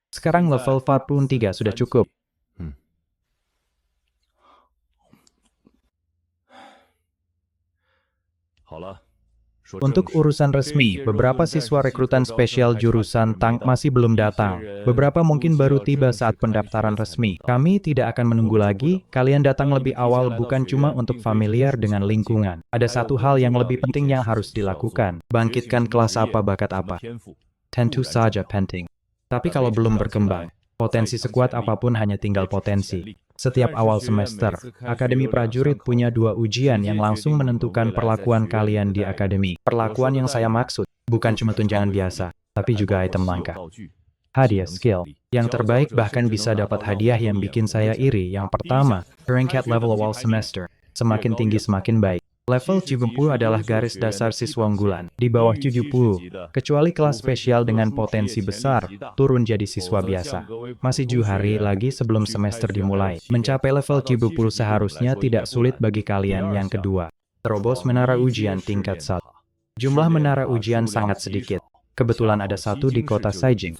Sekarang level 43 sudah cukup. Untuk urusan resmi, beberapa siswa rekrutan spesial jurusan tank masih belum datang. Beberapa mungkin baru tiba saat pendaftaran resmi. Kami tidak akan menunggu lagi, kalian datang lebih awal bukan cuma untuk familiar dengan lingkungan. Ada satu hal yang lebih penting yang harus dilakukan. Bangkitkan kelas apa bakat apa. Tentu saja penting. Tapi kalau belum berkembang, potensi sekuat apapun hanya tinggal potensi. Setiap awal semester, Akademi Prajurit punya 2 ujian yang langsung menentukan perlakuan kalian di akademi. Perlakuan yang saya maksud, bukan cuma tunjangan biasa, tapi juga item langka. Hadiah skill. Yang terbaik bahkan bisa dapat hadiah yang bikin saya iri. Yang pertama, rank level awal semester. Semakin tinggi semakin baik. Level 70 adalah garis dasar siswa unggulan. Di bawah 70, kecuali kelas spesial dengan potensi besar, turun jadi siswa biasa. Masih 7 hari lagi sebelum semester dimulai. Mencapai level 70 seharusnya tidak sulit bagi kalian. Yang kedua, terobos menara ujian tingkat 1. Jumlah menara ujian sangat sedikit. Kebetulan ada satu di kota Saijing.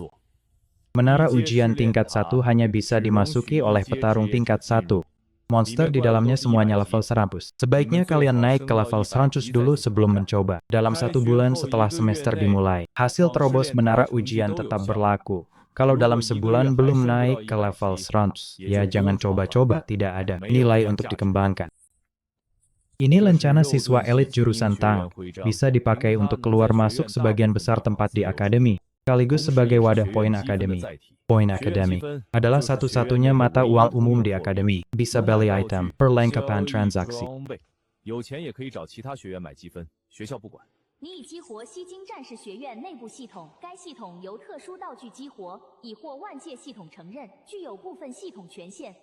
Menara ujian tingkat 1 hanya bisa dimasuki oleh petarung tingkat 1. Monster di dalamnya semuanya level 100. Sebaiknya kalian naik ke level 100 dulu sebelum mencoba. Dalam 1 bulan setelah semester dimulai, hasil terobos menara ujian tetap berlaku. Kalau dalam sebulan belum naik ke level 100, ya jangan coba-coba, tidak ada nilai untuk dikembangkan. Ini lencana siswa elit jurusan tank, bisa dipakai untuk keluar masuk sebagian besar tempat di akademi, sekaligus sebagai wadah poin akademi. Poin akademi adalah satu-satunya mata uang umum di akademi, bisa beli item, perlengkapan transaksi. 你已激活西京战士学院内部系统，该系统由特殊道具激活，已获万界系统承认，具有部分系统权限。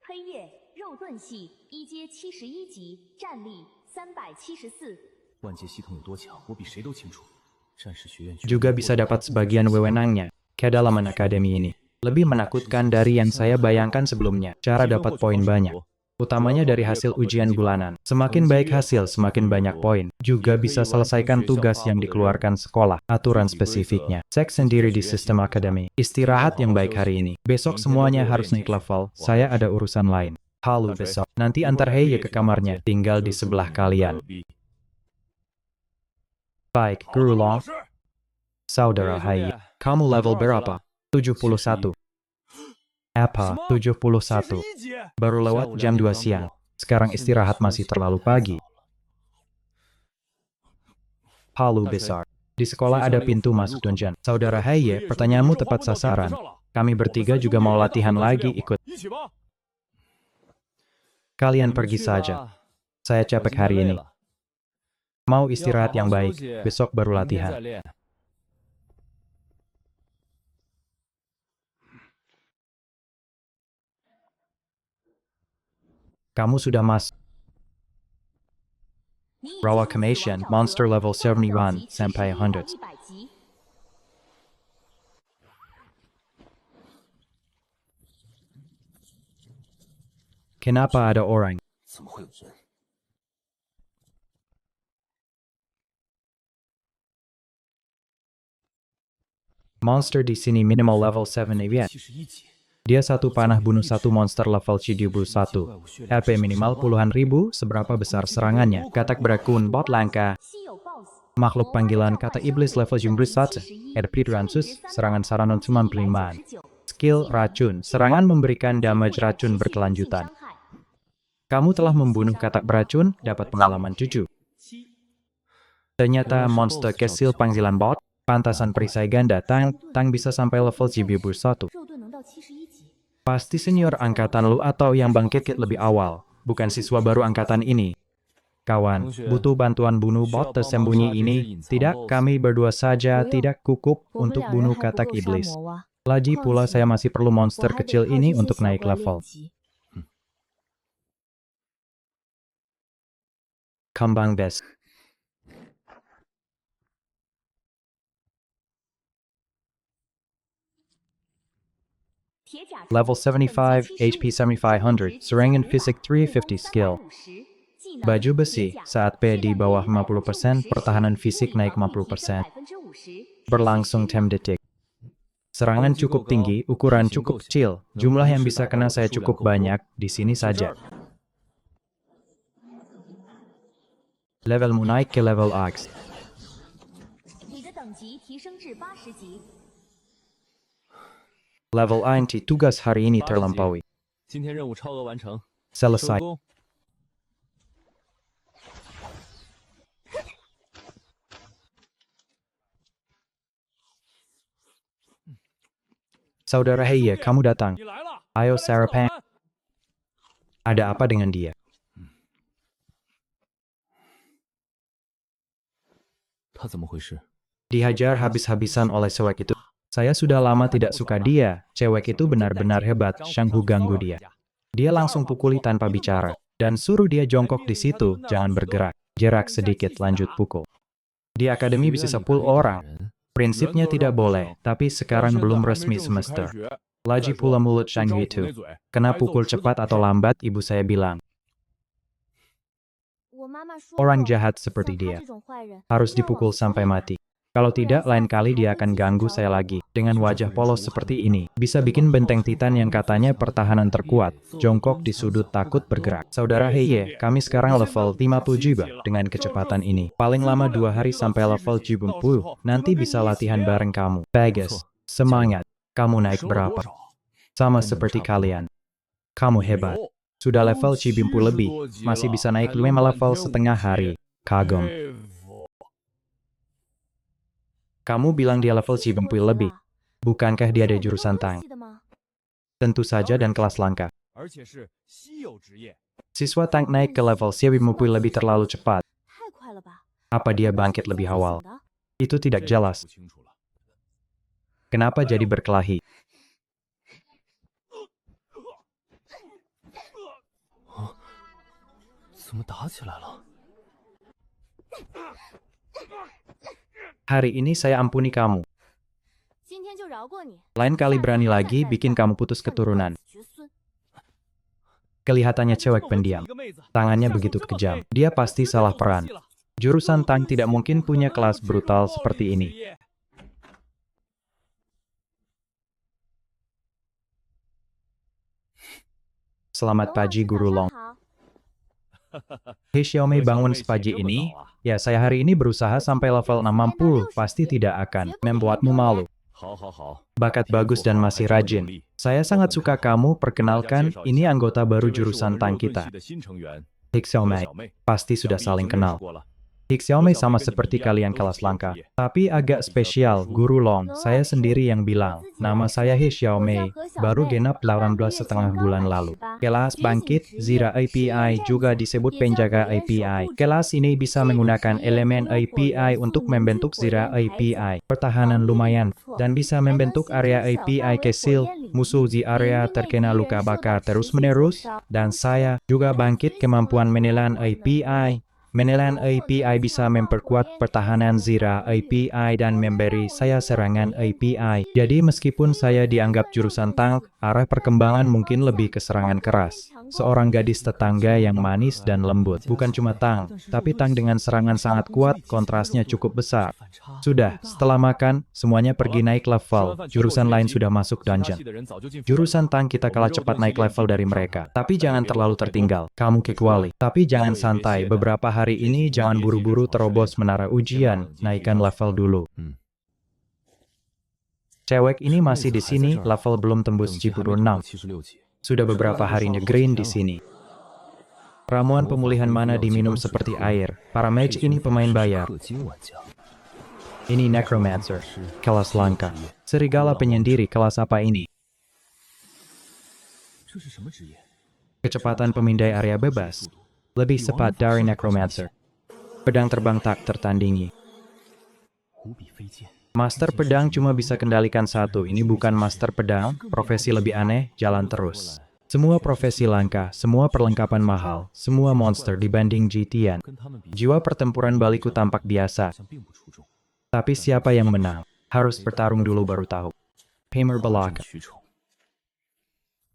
黑夜肉盾系1阶71级，战力374。万界系统有多强，我比谁都清楚。战士学院 Juga bisa dapat sebagian wewenangnya. Kedalaman akademi ini lebih menakutkan dari yang saya bayangkan sebelumnya. Cara dapat poin banyak, utamanya dari hasil ujian bulanan. Semakin baik hasil, semakin banyak poin. Juga bisa selesaikan tugas yang dikeluarkan sekolah. Aturan spesifiknya, cek sendiri di sistem akademi. Istirahat yang baik hari ini. Besok semuanya harus naik level. Saya ada urusan lain. Halo besok. Nanti antar Heye ke kamarnya. Tinggal di sebelah kalian. Baik, Guru Long. Saudara Heye, kamu level berapa? 71. Apa? 71. Baru lewat jam 2 siang. Sekarang istirahat masih terlalu pagi. Palu besar. Di sekolah ada pintu masuk dungeon. Saudara Heye, pertanyaanmu tepat sasaran. Kami bertiga juga mau latihan lagi, ikut. Kalian pergi saja. Saya capek hari ini. Mau istirahat yang baik, besok baru latihan. Kamu sudah masuk. Rawa Commission, monster level 71 sampai 100. Kenapa ada orang? 怎么会有人？ Monster di sini minimal level 7 event. 71级， Dia satu panah bunuh satu monster level 71. HP minimal puluhan ribu, seberapa besar serangannya. Katak berakun, bot langka. 稀有 BOSS Makhluk panggilan kata iblis level 91. RP Ransus, serangan Saranon 95. Skill racun, serangan memberikan damage racun berkelanjutan. Kamu telah membunuh katak beracun, dapat pengalaman 7. Ternyata monster kecil panggilan bot, pantasan perisai ganda tank bisa sampai level 71. 肉盾能到71级。 Pasti senior angkatan lu atau yang bangkit lebih awal, bukan siswa baru angkatan ini. Kawan, butuh bantuan bunuh bot tersembunyi ini. Tidak, kami berdua saja tidak cukup untuk bunuh katak iblis. Lagi pula saya masih perlu monster kecil ini untuk naik level. Kembang best. Level 75, HP 7500, serangan fisik 350 skill. Baju besi, saat P di bawah 50%, pertahanan fisik naik 50%. Berlangsung 10 detik. Serangan cukup tinggi, ukuran cukup kecil. Jumlah yang bisa kena saya cukup banyak, di sini saja. Levelmu naik ke level X. 你的等级提升至80级。 Level INT tugas hari ini terlampaui. 今天任务超额完成，收 Selesai. 工。 Saudara Heye, kamu datang. 你来了， Ayo sarapan. Ada apa dengan dia? 他怎么回事？ Dihajar habis-habisan oleh cewek itu. Saya sudah lama tidak suka dia. Cewek itu benar-benar hebat. Shanghu ganggu dia. Dia langsung pukuli tanpa bicara. Dan suruh dia jongkok di situ, jangan bergerak. Jarak sedikit, lanjut pukul. Di akademi bisa 10 orang. Prinsipnya tidak boleh, tapi sekarang belum resmi semester. Lagi pula mulut Shanghu itu. Kena pukul cepat atau lambat, ibu saya bilang. 我妈妈说 Orang 过 jahat seperti 像他 dia 这种坏人 harus 要往 dipukul 死 sampai 里打。 mati. Kalau tidak, lain kali dia akan ganggu saya lagi. Dengan wajah polos seperti ini, bisa bikin benteng Titan yang katanya pertahanan terkuat, jongkok di sudut takut bergerak. Saudara Heye, kami sekarang level 50 jiwa dengan kecepatan ini. Paling lama 2 hari sampai level 70, nanti bisa latihan bareng kamu. Bagus, semangat. Kamu naik 升了 berapa? 多少？ Sama seperti kalian. Kamu hebat. Sudah level Cibimpu lebih, masih bisa naik 5 level setengah hari. Kagum. Kamu bilang dia level 是这么 Cibimpu 多 lebih. 啊 Bukankah dia ada 这么 jurusan 多 tang? 东西的吗？ Tentu saja dan kelas langka. 而且是稀有职业。 Siswa tank naik ke level Cibimpu lebih terlalu cepat. 太快了吧！ Apa dia 难道是 bangkit 自 lebih 己 awal? 想的？ Itu tidak 这个 jelas. 不清楚了。 Kenapa jadi berkelahi? 怎么打起来了？ Hari ini saya ampuni kamu. 今天就饶过你。 Lain kali berani lagi bikin kamu putus keturunan. Kelihatannya cewek pendiam. Tangannya begitu kejam. Dia pasti salah peran. Jurusan tank tidak mungkin punya kelas brutal seperti ini. Selamat pagi, Guru Long. Hei Xiaomei, bangun sepagi ini. Ya, saya hari ini berusaha sampai level 60, pasti tidak akan membuatmu malu. 好好好， Bakat bagus dan masih rajin. Saya sangat suka kamu. Perkenalkan, ini anggota baru jurusan tank kita. 的新成员 Hik Xiaomei. Pasti sudah saling kenal. Hik Xiaomei sama seperti kalian kelas langka. Tapi agak spesial, Guru Long. Saya sendiri yang bilang. Nama saya Hei Xiaomei. Baru genap 18,5 bulan lalu. Kelas bangkit, Zira API juga disebut penjaga API. Kelas ini bisa menggunakan elemen API untuk membentuk Zira API. Pertahanan lumayan. Dan bisa membentuk area API kecil. Musuh di area terkena luka bakar terus-menerus. Dan saya juga bangkit kemampuan menelan API. Menelan API bisa memperkuat pertahanan Zira API dan memberi saya serangan API. Jadi meskipun saya dianggap jurusan tank, arah perkembangan mungkin lebih ke serangan keras. Seorang gadis tetangga yang manis dan lembut. Bukan cuma tank, tapi tank dengan serangan sangat kuat, kontrasnya cukup besar. Sudah, setelah makan, semuanya pergi naik level. Jurusan lain sudah masuk dungeon. Jurusan tank kita kalah cepat naik level dari mereka. Tapi jangan terlalu tertinggal. Kamu kecuali. Tapi jangan santai. Beberapa hari ini jangan buru-buru terobos menara ujian. Naikkan level dulu. Cewek ini masih di sini, level belum tembus Ciburu 6. Sudah beberapa hari nyegerin di sini. Ramuan pemulihan mana diminum seperti air. Para mage ini pemain bayar. 氪金玩家， Ini Necromancer, kelas langka. Serigala penyendiri, kelas apa ini? 这是什么职业？ Kecepatan pemindai area bebas. Lebih cepat dari Necromancer. Pedang terbang tak tertandingi. 无比飞剑， Master pedang cuma bisa kendalikan satu. Ini bukan master pedang, profesi lebih aneh, jalan terus. Semua profesi langka, semua perlengkapan mahal, semua monster dibanding GTN. 跟他们比， Jiwa pertempuran baliku tampak biasa, 像并不出众， tapi siapa yang menang? Harus bertarung dulu baru tahu. Hammer 哗 Belaka. 众取宠。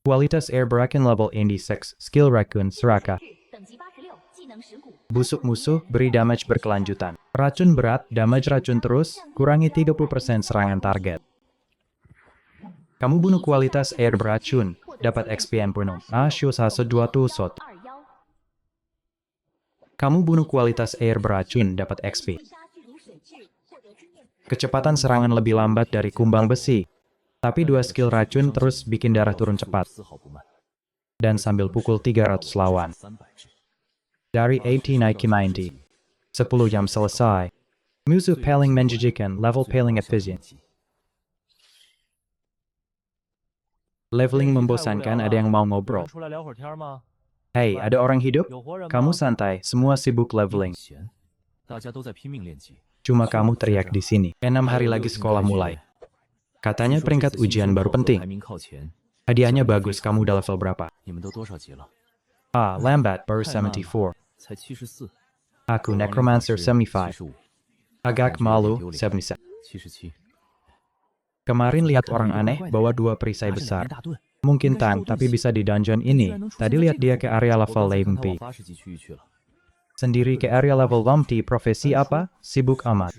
Kualitas Air Bracken level 86, Skill Raccoon, Seraka. 等级86，技能石骨。 Busuk musuh, beri damage berkelanjutan. Racun berat, damage racun terus, kurangi 30% serangan target. Kamu bunuh kualitas air beracun, dapat XP penuh. Sot. Kamu bunuh kualitas air beracun, dapat XP. Kecepatan serangan lebih lambat dari kumbang besi, tapi 2 skill racun terus bikin darah turun cepat. Dan sambil pukul 300 lawan. Dari 80 naik ke 90. 10 jam selesai. Musuh paling menjijikan, level paling efisien. Leveling membosankan, ada yang mau ngobrol. Hei, ada orang hidup? Kamu santai, semua sibuk leveling. Cuma kamu teriak di sini. 6 hari lagi sekolah mulai. Katanya peringkat ujian baru penting. Hadiahnya bagus, kamu udah level berapa? Lambat, baru 74. Aku Necromancer 75. Agak malu, 77. Kemarin lihat orang aneh bawa 2 perisai besar. Mungkin tank, tapi bisa di dungeon ini. Tadi lihat dia ke area level Lamp. Sendiri ke area level Lamp, profesi apa? Sibuk amat.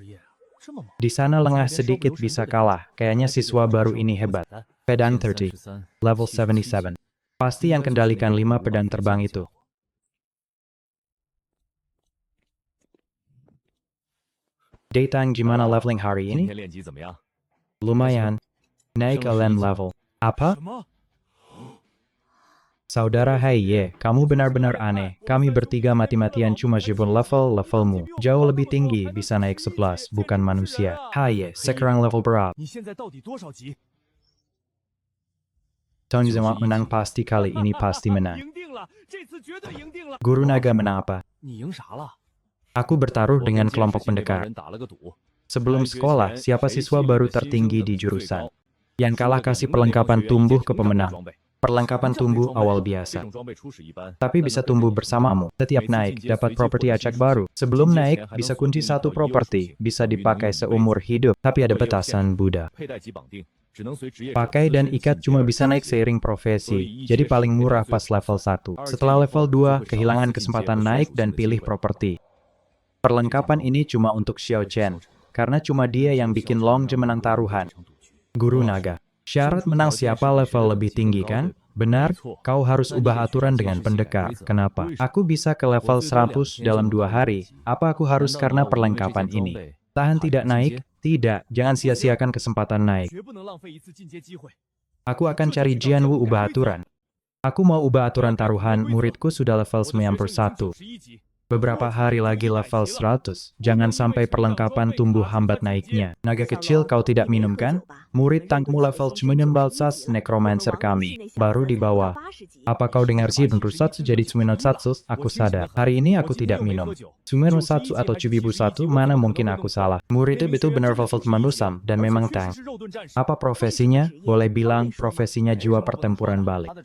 Di sana lengah sedikit bisa kalah. Kayaknya siswa baru ini hebat. Pedang 30. Level 77. Pasti yang kendalikan 5 pedang terbang itu. Datang gimana leveling hari ini? Lumayan. Naik Elen level. Apa? Saudara kamu benar-benar aneh. Kami bertiga mati-matian cuma jebon levelmu. Jauh lebih tinggi, bisa naik 11, bukan manusia. Sekarang level berapa? Tony Zema menang pasti kali ini pasti menang. Guru naga menang apa? Aku bertaruh dengan kelompok pendekar. Sebelum sekolah, siapa siswa baru tertinggi di jurusan? Yang kalah kasih perlengkapan tumbuh ke pemenang. Perlengkapan tumbuh awal biasa. Tapi bisa tumbuh bersamamu. Setiap naik, dapat properti acak baru. Sebelum naik, bisa kunci 1 properti. Bisa dipakai seumur hidup. Tapi ada batasan Buddha. Pakai dan ikat cuma bisa naik seiring profesi. Jadi paling murah pas level 1. Setelah level 2, kehilangan kesempatan naik dan pilih properti. Perlengkapan ini cuma untuk Xiao Chen. Karena cuma dia yang bikin Long Je menang taruhan. Guru naga. Syarat menang siapa level lebih tinggi kan? Benar, kau harus ubah aturan dengan pendekar. Kenapa? Aku bisa ke level 100 dalam 2 hari. Apa aku harus karena perlengkapan ini? Tahan tidak naik? Tidak, jangan sia-siakan kesempatan naik. Aku akan cari Jian Wu ubah aturan. Aku mau ubah aturan taruhan, muridku sudah level 91. Beberapa hari lagi level 100. Jangan sampai perlengkapan tumbuh hambat naiknya. Naga kecil, kau tidak minum kan? Murid tankmu level 19, Necromancer kami. Baru di bawah. Apa kau dengar sih Rusatsu jadi 91? Aku sadar. Hari ini aku tidak minum. 91 atau Cibibu 1, mana mungkin aku salah. Murid itu benar level Manusam, dan memang tank. Apa profesinya? Boleh bilang profesinya jiwa pertempuran balik.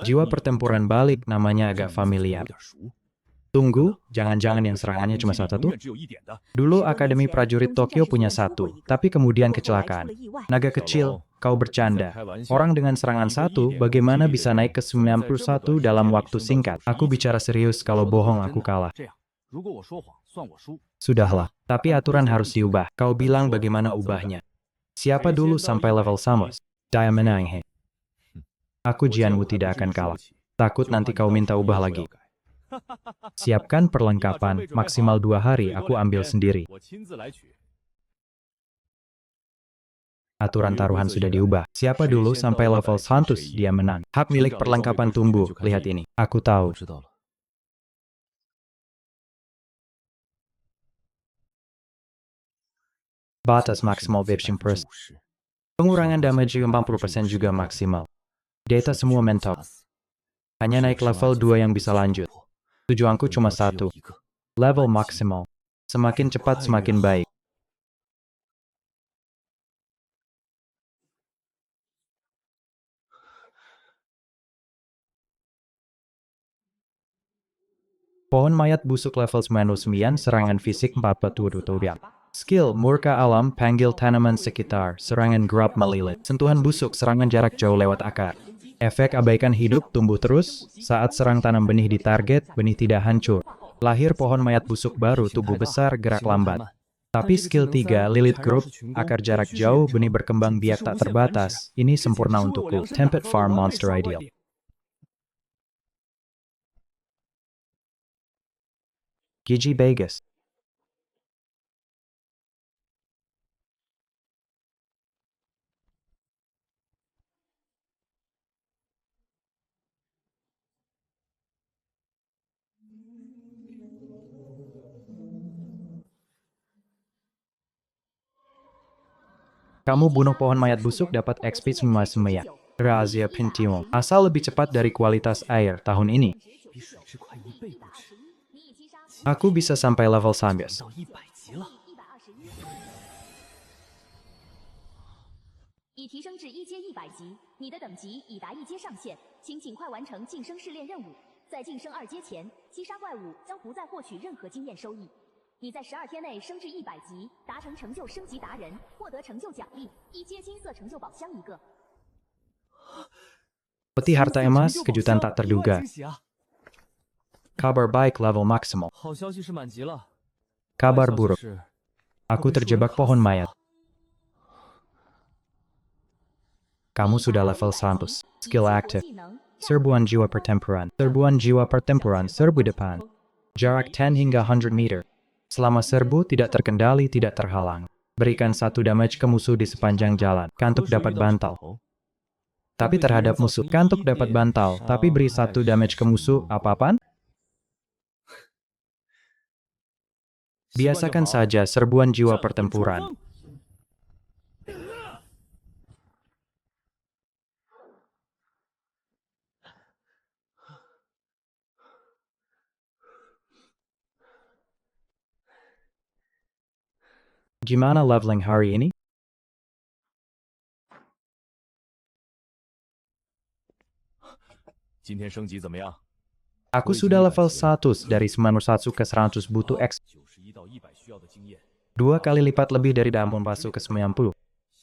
Jiwa pertempuran balik namanya agak familiar. Tunggu, jangan-jangan yang serangannya cuma satu? Dulu Akademi Prajurit Tokyo punya 1, tapi kemudian kecelakaan. Naga kecil, kau bercanda. Orang dengan serangan 1, bagaimana bisa naik ke 91 dalam waktu singkat? Aku bicara serius, kalau bohong aku kalah. Sudahlah, tapi aturan harus diubah. Kau bilang bagaimana ubahnya? Siapa dulu sampai level Samos? Dia menang, Aku Jian Wu tidak akan kalah. Takut nanti kau minta ubah lagi. Siapkan perlengkapan, maksimal 2 hari aku ambil sendiri. Aturan taruhan sudah diubah. Siapa dulu sampai level 100, dia menang. Hak milik perlengkapan tumbuh, lihat ini. Aku tahu. Batas maksimal Vipshing Purse. Pengurangan damage 40% juga maksimal. Data semua mentok. Hanya naik level 2 yang bisa lanjut. Tujuanku cuma 1. Level maksimal. Semakin cepat semakin baik. Pohon mayat busuk level 99, serangan fisik 42. Skill, murka alam, panggil tanaman sekitar, serangan gerab melilit. Sentuhan busuk, serangan jarak jauh lewat akar. Efek abaikan hidup tumbuh terus, saat serang tanam benih di target, benih tidak hancur. Lahir pohon mayat busuk baru, tubuh besar, gerak lambat. Tapi skill 3, Lilith Group, akar jarak jauh, benih berkembang biak tak terbatas. Ini sempurna untukku. Tempest Farm Monster Ideal. Gigi Vegas. Kamu bunuh pohon mayat busuk dapat XP semua semeyak. Rahasia Pentium. Asal lebih cepat dari kualitas air tahun ini. 比水之快1倍不止， Aku bisa sampai level 19. 到100级了。已提升至1阶100级，你的等级已达1阶上限，请尽快完成晋升试炼任务。在晋升2阶前，击杀怪物将不再获取任何经验收益。你在12天内升至100级，达成成就升级达人，获得成就奖励1阶金色成就宝箱1个。 Peti harta emas, kejutan tak 意外 terduga. 惊喜啊！ Kabar baik level maksimal. 好消息是满级了， Kabar 坏消息 buruk. 是 Aku terjebak pohon mayat. Kamu sudah level 100. Skill aktif. 技能 Serbuan jiwa pertempuran. Serbuan jiwa pertempuran, serbu depan. Jarak 10 hingga 100 meter. Selama serbu tidak terkendali, tidak terhalang. Berikan 1 damage ke musuh di sepanjang jalan. Kantuk 都是 dapat 遇到 bantal. 石头 Tapi terhadap musuh, kantuk dapat bantal. Tapi beri 1 damage ke musuh, apa-apaan? Biasakan saja serbuan jiwa pertempuran. Gimana leveling hari ini?今天升级怎么样？ Aku sudah level 100 dari 91 ke 100 butuh X 91到100需要的经验。 2 kali lipat lebih dari Dampon Pasu ke 90.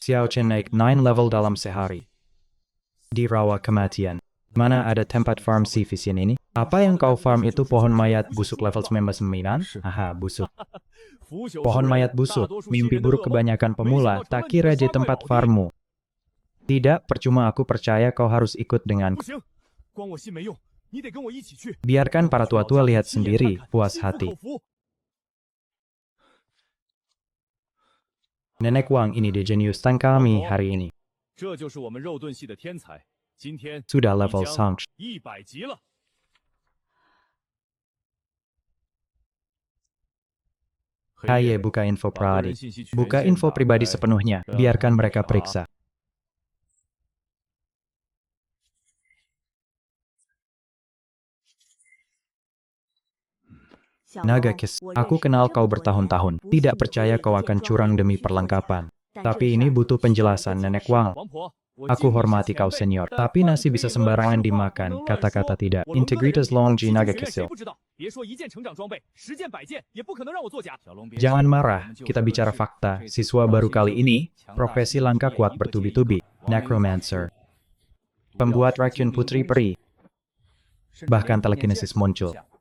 Xiao Chen naik 9 level dalam sehari. Di rawa kematian. Mana ada tempat farm si Vision ini? Apa yang kau farm itu pohon mayat busuk level 99? Haha, busuk. 腐朽 Pohon 树人 mayat 大 busuk, 多数 mimpi 新人的 buruk 噩梦 kebanyakan 没 pemula, 想到 tak 成了 kira 你 di 的 tempat 刷怪宝地。 farmmu. Tidak, percuma aku percaya kau harus ikut dengan. 不行，光我信没用，你得跟我一起去。 Biarkan para tua-tua lihat 亲眼 sendiri, 看看， puas 心服 hati. 口服。 Nenek Wang ini dijeniuskan kami hari ini. 这就是我们肉盾系的天才，今天 Sudah level 100. 100级了。 Haye, buka info 把个人 pribadi. 信息权 Buka 限 info 打 pribadi 开 sepenuhnya, 然后 biarkan 你 mereka 查 periksa. Naga Kiss, aku kenal kau bertahun-tahun. Tidak percaya kau akan curang demi perlengkapan. Tapi ini butuh penjelasan, Nenek Wang. 王婆，我 Aku 敬你是 hormati 前 kau 辈 senior, 但 tapi 饭 nasi 可 bisa 以乱 sembarangan 说话 dimakan, 不能乱 kata-kata 说 tidak. 我龙哥的 Integritas 人 Longji 七星 Naga 学院谁 Kisil. 不知道？别说一件成长装备，10件100件也不可能让我作假。小龙别 Jangan 急， marah, 我们就 kita 事论 bicara 事 fakta. 这次 Siswa 让 baru 新 kali 生 ini, 强大 profesi 新 langka 经验 kuat 一个接一个 bertubi-tubi. 王灵 Necromancer, 主要 pembuat 是 racun 精灵 putri 攻击 peri. 甚至 Bahkan 连地面 telekinesis 建筑都不 muncul. 像这些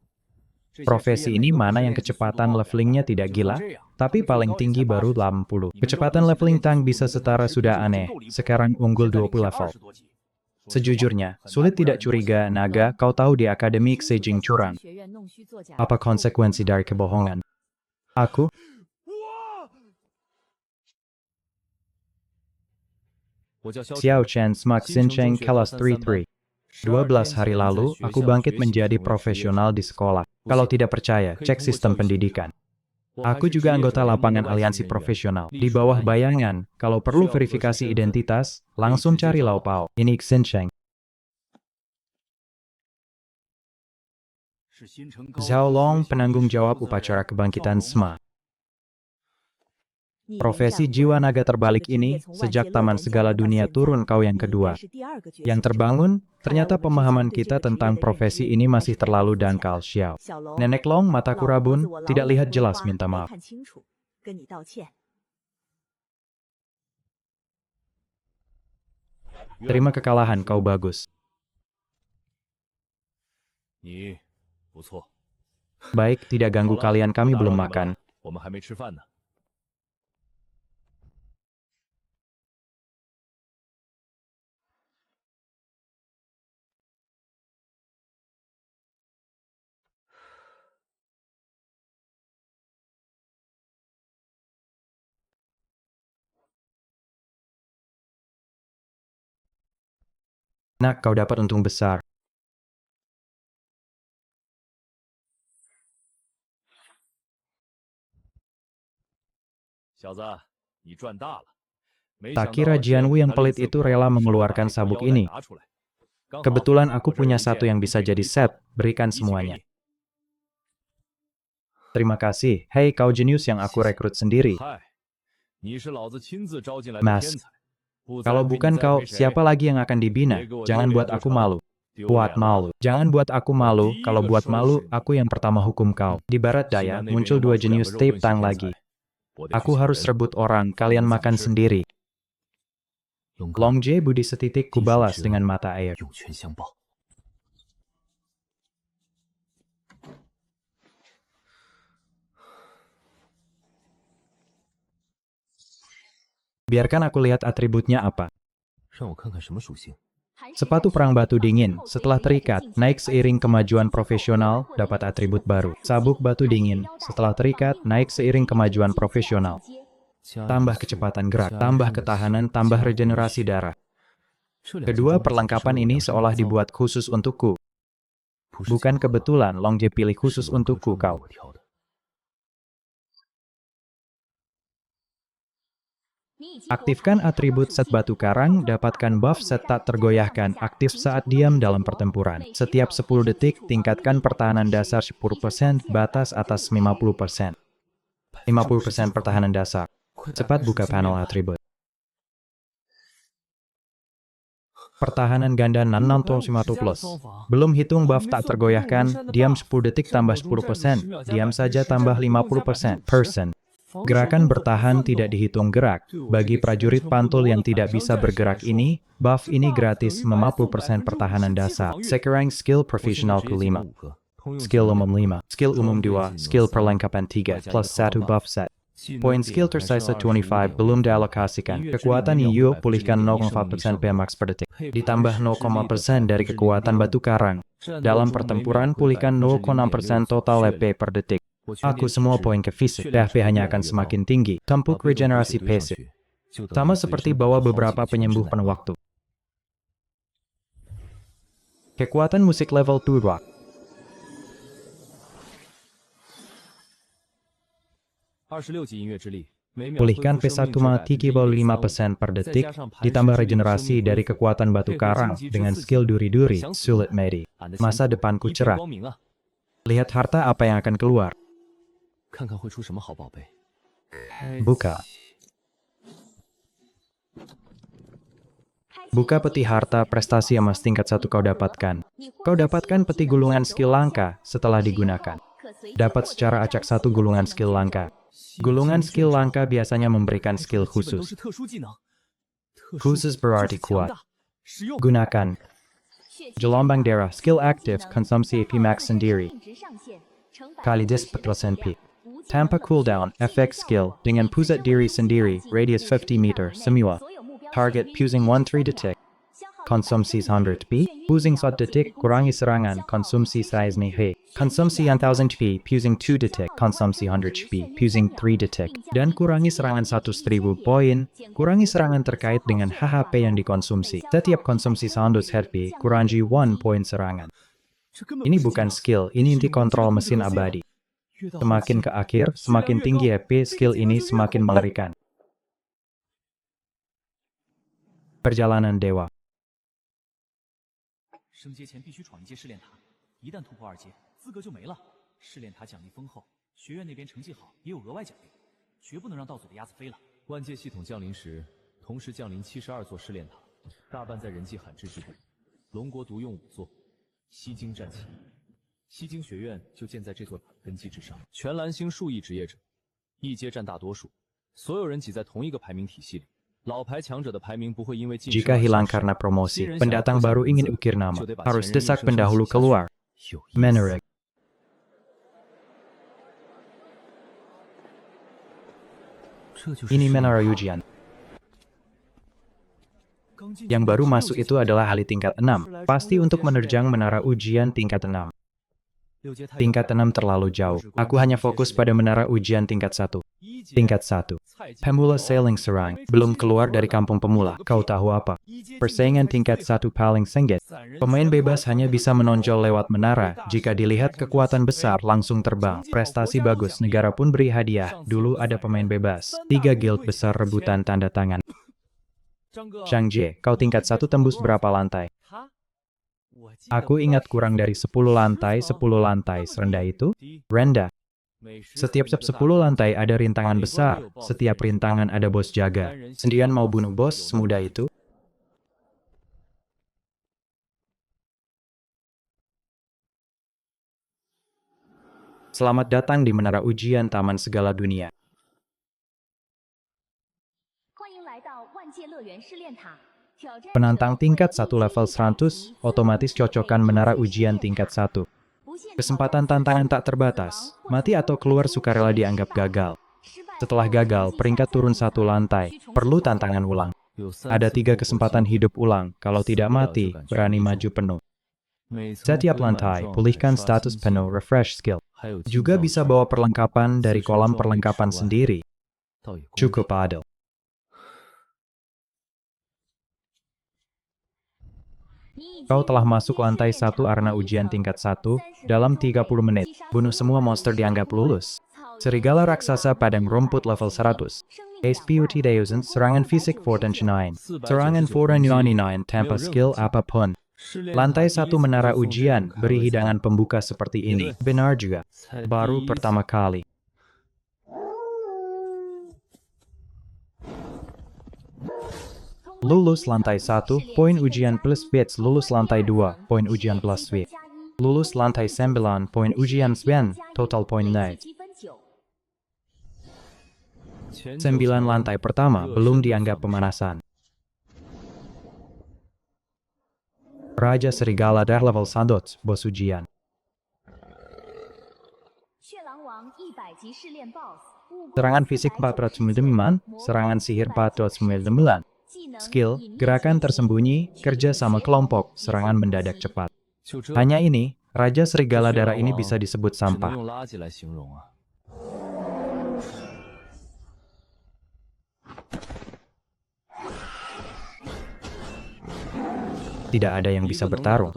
职业 Profesi 每 ini 个都 mana 是 yang 练级速度 kecepatan 爆表 levelingnya tidak 就 gila, 算这样，他 tapi 们最 paling 高也 tinggi 才 baru 80级。 80. 你们肉 Kecepatan 盾系的 leveling 练级 Tang 速度 bisa 能跟 setara 他直 sudah 接就已经 aneh, 够离谱了 sekarang unggul 现在领 20 先 level. 20多级。说实话 Sejujurnya, 很难 sulit 不让 tidak 人摸清 curiga, Naga, kau tahu di akademik Sejing curang. 学院弄虚作假 Apa konsekuensi dari kebohongan? Aku, 哇！我叫萧 Xiao 晨， Chen Smak 新城 Xincheng 中学 Kelas 高三 33. 3班。 12 hari lalu, aku bangkit menjadi profesional di sekolah. Kalau tidak percaya, cek sistem pendidikan. Aku juga anggota lapangan aliansi profesional. Di bawah bayangan, kalau perlu verifikasi identitas, langsung cari Lau Pao. Ini Xincheng. 是新城高 Zhao 中 Long 学校 penanggung 历史 jawab 负责人 upacara 赵 kebangkitan 龙 SMA. 你 Profesi 连战 jiwa 魂 naga 这 terbalik 个职业 ini, 从万 sejak 界乐 Taman 园 Segala 加入到 Dunia 现在 turun kau yang 你应该 kedua. 是第二个觉 Yang 醒者 terbangun, 看来 ternyata 我们之 pemahaman 前对这 kita 个职业 tentang 的认 profesi 知 ini 还 masih 是太 terlalu 肤浅 dangkal, Xiao. 小龙 Nenek Long 老 mataku 婆子 rabun, 我老 tidak 眼 lihat 昏 jelas 花 minta 没 maaf. 看清楚，跟你道歉。 Terima kekalahan, kau bagus. 你不错。 Baik, tidak 好 ganggu 了， kalian, 不 kami 打扰 belum 你们了 makan. 我们还没吃饭呢。Nak, kau dapat untung besar. 小子，你赚大了。没 Tak 想 kira 到 Jian Wu yang 这他吝 pelit 啬 itu 果 rela 然是 mengeluarkan 把这 sabuk 条腰带 ini. 拿出来。刚好 Kebetulan aku 我这 punya 零 satu 件 yang bisa 给你 jadi 一块 set, berikan 一起给 semuanya. 你。 Terima kasih. Hei, kau jenius yang aku rekrut sendiri. 嗨，你是老子亲自招进来的 Mas, 天才，不栽 kalau 培你 bukan 栽 kau, 培谁？ siapa lagi yang akan dibina? Dia gua Jangan丢 buat 脸 aku 就成。 malu. 丢 Buat 脸了。 malu. Jangan buat aku malu. Berarti Kalau buat Iga malu, Shoshi. aku yang pertama hukum kau. Di barat 西 daya, 南那边 muncul 又 dua 冒出两个 jenius 肉 tape 盾系 tang 天 lagi. 才，我得去 Aku 请 harus 人。 rebut orang, 看 kalian 你怎么 makan 吃。 sendiri. 龙哥， Long J budi setitik 地水 kubalas 之恩 dengan mata air. 涌泉相报。 Biarkan aku lihat atributnya apa. 让我看看什么属性。 Sepatu perang batu dingin, setelah terikat, naik seiring kemajuan profesional, dapat atribut baru. Sabuk batu dingin, setelah terikat, naik seiring kemajuan profesional. 加 Tambah 一速 kecepatan gerak, 加 tambah 韧 ketahanan, 性 tambah 加 regenerasi 回血 darah. 这两件 Kedua 装备 perlengkapan 是我 ini 量身 seolah 打造的， dibuat khusus untukku. 不是 Bukan 巧合， kebetulan Long J pilih 是 khusus 龙哥 untukku 专门为 kau. 我挑的。 Aktifkan atribut set batu karang, dapatkan buff set tak tergoyahkan, aktif saat diam dalam pertempuran. Setiap 10 detik, tingkatkan pertahanan dasar 10%, batas atas 50%. 50% pertahanan dasar. 快打 Cepat 开 buka 属性 panel 面板 atribut. Pertahanan ganda Nan 50 plus. Belum hitung buff tak tergoyahkan, diam 10 detik tambah 10%, diam saja tambah 50%, person. Gerakan bertahan tidak dihitung gerak. Bagi prajurit pantul yang tidak bisa bergerak ini, buff ini gratis 50% pertahanan dasar. Sekarang skill 我现在 profesional 直接进 ke-5. 5个，通用技 Skill 能 umum 5, skill umum 2, skill Dropping perlengkapan 3, plus 1 buff set. 技能 Poin 点 skill 还剩 tersisa 25 25.5 belum 分 dialokasikan. 音乐之力 Kekuatan 每秒 Yu 100% pulihkan 0.1 0,4%胜率 PMAX per detik. 配合 Ditambah 石之力的 0,0% dari 0.0 kekuatan batu karang. 战斗 Dalam 中每秒 pertempuran 回 pulihkan 0,6% 0.6 total 血 EP 量 per detik. 我全 Aku 点 semua 体质 poin ke fisik, 血量 DHP 值 hanya 越来 akan 越高 semakin tinggi. 把 Tempuk 被动回血 regenerasi 堆上 passive. 去就等 Sama 于随 seperti 身带 bawa 好几 beberapa 个强 penyembuh 制奶 penuh 妈 waktu. Kekuatan musik level 2 rock. 26级音乐之力 每秒 Pulihkan 恢复生命值 P1,35% per 再 detik, 加上磐石 ditambah 之力的 regenerasi 生命 dari 恢复 kekuatan batu 配合 karang 荆棘之 dengan 刺 skill 激 duri-duri, 想死 sulit medi. 俺的 Masa 前途 depanku 一片 cerah. 光明啊 Lihat harta apa yang akan keluar. 看看会出什么好宝贝 Buka. Buka peti harta prestasi emas tingkat 1 kau dapatkan. Kau dapatkan peti gulungan skill langka setelah digunakan. Dapat secara acak 1 gulungan skill langka. Gulungan skill langka biasanya memberikan skill 基本都 khusus. 是特殊技能 Khusus berarti 就是强 kuat. 大实用 Gunakan. Gelombang darah, skill aktif, konsumsi EP max sendiri. Kali 10% P. Tanpa cooldown, efek skill, dengan pusat diri sendiri, radius 50 meter, semua. Target pusing 1-3 detik. Konsumsi 100 P, pusing 1 detik, kurangi serangan, konsumsi size he. Konsumsi 1000 P, pusing 2 detik, konsumsi 100 P, pusing 3 detik. Dan kurangi serangan 100.000 poin, kurangi serangan terkait dengan HHP yang dikonsumsi. Setiap konsumsi 100 HP, kurangi 1 poin serangan. 这根本 Ini 不是技 bukan 能 skill, ini inti 是用 kontrol 直接 mesin 控制核心 abadi. 越到后 Semakin 期 ke akhir, semakin tinggi EP, skill ini semakin mengerikan. Perjalanan Dewa. 升阶前必须闯一阶试炼塔，一旦突破2阶，资格就没了。试炼塔奖励丰厚，学院那边成绩好也有额外奖励，绝不能让盗嘴的鸭子飞了。万界系统降临时，同时降临72座试炼塔，大半在人迹罕至之地。龙国独用5座，西京占其一。西京学院就建在这座塔的根基之上。全蓝星数亿职业者，一阶占大多数，所有人挤在同一个排名体系里。 老牌强者的排名不会因为晋升 Jika 而 hilang 消失 karena promosi, 新人想要 pendatang 破晓 baru 名 ingin 字 ukir nama, 就得把 harus 前人 desak 硬生生 pendahulu 挤下去 keluar. 有意思 Menerik. 这就是 Ini 试炼 menara 塔 ujian. 刚进 Yang 去 baru 16 masuk 阶 itu adalah ahli tingkat 6, pasti untuk menerjang menara ujian tingkat 6. 6阶太远 Tingkat 6 terlalu jauh. Aku hanya fokus pada menara ujian tingkat 1. Tingkat 1. Pemula Sailing Serang. Belum keluar dari kampung pemula. Kau tahu apa? Persaingan tingkat 1 paling sengit. Pemain bebas hanya bisa menonjol lewat menara. Jika dilihat kekuatan besar, langsung terbang. Prestasi bagus, negara pun beri hadiah. Dulu ada pemain bebas. 3 guild besar rebutan tanda tangan. Zhang Jie, kau tingkat 1 tembus berapa lantai? Aku ingat kurang dari 10 lantai, 10 lantai. Serendah itu? Rendah. Setiap 10 lantai ada rintangan besar. Setiap rintangan ada bos jaga. Sendirian mau bunuh bos semudah itu? Selamat datang di Menara Ujian Taman Segala Dunia. 欢迎来到万界乐园试炼塔。挑战者 Penantang tingkat 1 会以 level 100, 100 otomatis cocokan menara ujian tingkat 1. Kesempatan tantangan tak terbatas. Mati atau keluar sukarela dianggap gagal. Setelah gagal, peringkat turun 1 lantai. Perlu tantangan ulang. Ada 3 kesempatan hidup ulang. Kalau tidak mati, berani maju penuh. Setiap lantai, pulihkan status penuh refresh skill. Juga bisa bawa perlengkapan dari kolam perlengkapan sendiri. Cukup adil. Kau telah masuk lantai 1 arena ujian tingkat 1 dalam 30 menit. Bunuh semua monster dianggap lulus. Serigala raksasa padang rumput level 100. SPUT Deozen, serangan fisik Fortune 9. Serangan Fortune 99 tanpa skill apapun. Lantai 1 menara ujian, beri hidangan pembuka seperti ini. Benar juga. Baru pertama kali. Lulus lantai 1, poin ujian plus bits. Lulus lantai 2, poin ujian plus bits. Lulus lantai 9, poin ujian Sven, total poin naik. 9 lantai pertama belum dianggap pemanasan. Raja Serigala dar level 100, bos ujian. 血狼王100级试炼 BOSS。 Serangan fisik 499, serangan sihir 499. Skill, gerakan tersembunyi, kerja sama kelompok, serangan mendadak cepat. Hanya ini, Raja Serigala Darah ini bisa disebut sampah. Tidak ada yang bisa bertarung.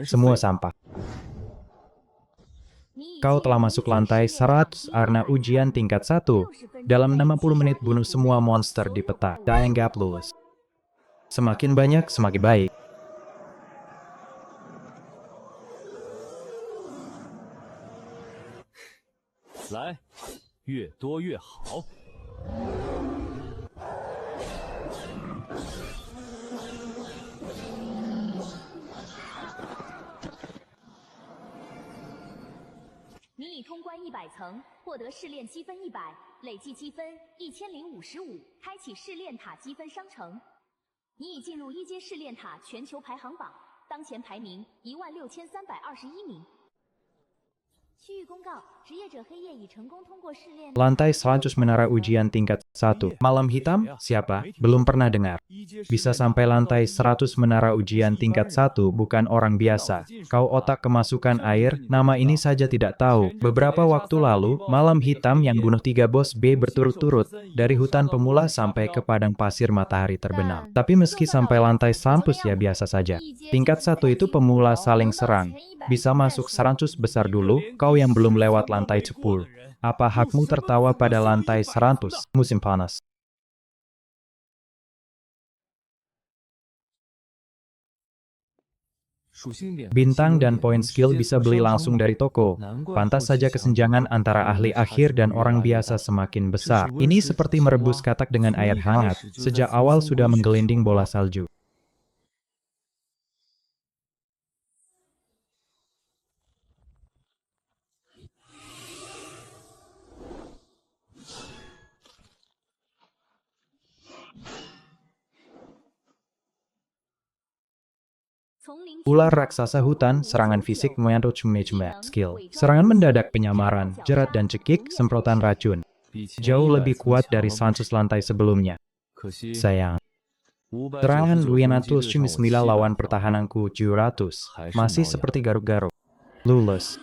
Semua sampah. Kau telah masuk lantai 100 arena ujian tingkat 1. Dalam 60 menit bunuh semua monster di peta. Dianggap lulus. Semakin banyak, semakin baik. Lai, 越多越好。你已通关100层，获得试炼积分100，累计积分1055，开启试炼塔积分商城。你已进入1阶试炼塔全球排行榜，当前排名16321名。区域公告：职业者黑夜已成功通过试炼。 Lantai 100 menara ujian tingkat 1. Malam hitam? Siapa? Belum pernah dengar. Bisa sampai lantai 100 menara ujian tingkat 1 bukan orang biasa. Kau otak kemasukan air, nama ini saja tidak tahu. Beberapa waktu lalu, Malam Hitam yang bunuh 3 bos B berturut-turut, dari hutan pemula sampai ke padang pasir matahari terbenam. Tapi meski sampai lantai 100 ya biasa saja. Tingkat 1 itu pemula saling serang. Bisa masuk 100 besar dulu, kau yang belum lewat lantai 10. Apa hakmu tertawa pada lantai 100? Musim panas. Bintang dan poin skill bisa beli langsung dari toko. Pantas saja kesenjangan antara ahli akhir dan orang biasa semakin besar. Ini seperti merebus katak dengan air hangat. Sejak awal sudah menggelinding bola salju. Ular raksasa hutan, serangan fisik Muendo Cume-Cume. Skill, serangan mendadak penyamaran, jerat dan cekik, semprotan racun. Jauh lebih kuat dari 100 lantai sebelumnya. Sayang. Serangan Luinatus Cumismila lawan pertahananku 700. Masih seperti garuk-garuk. Lulus.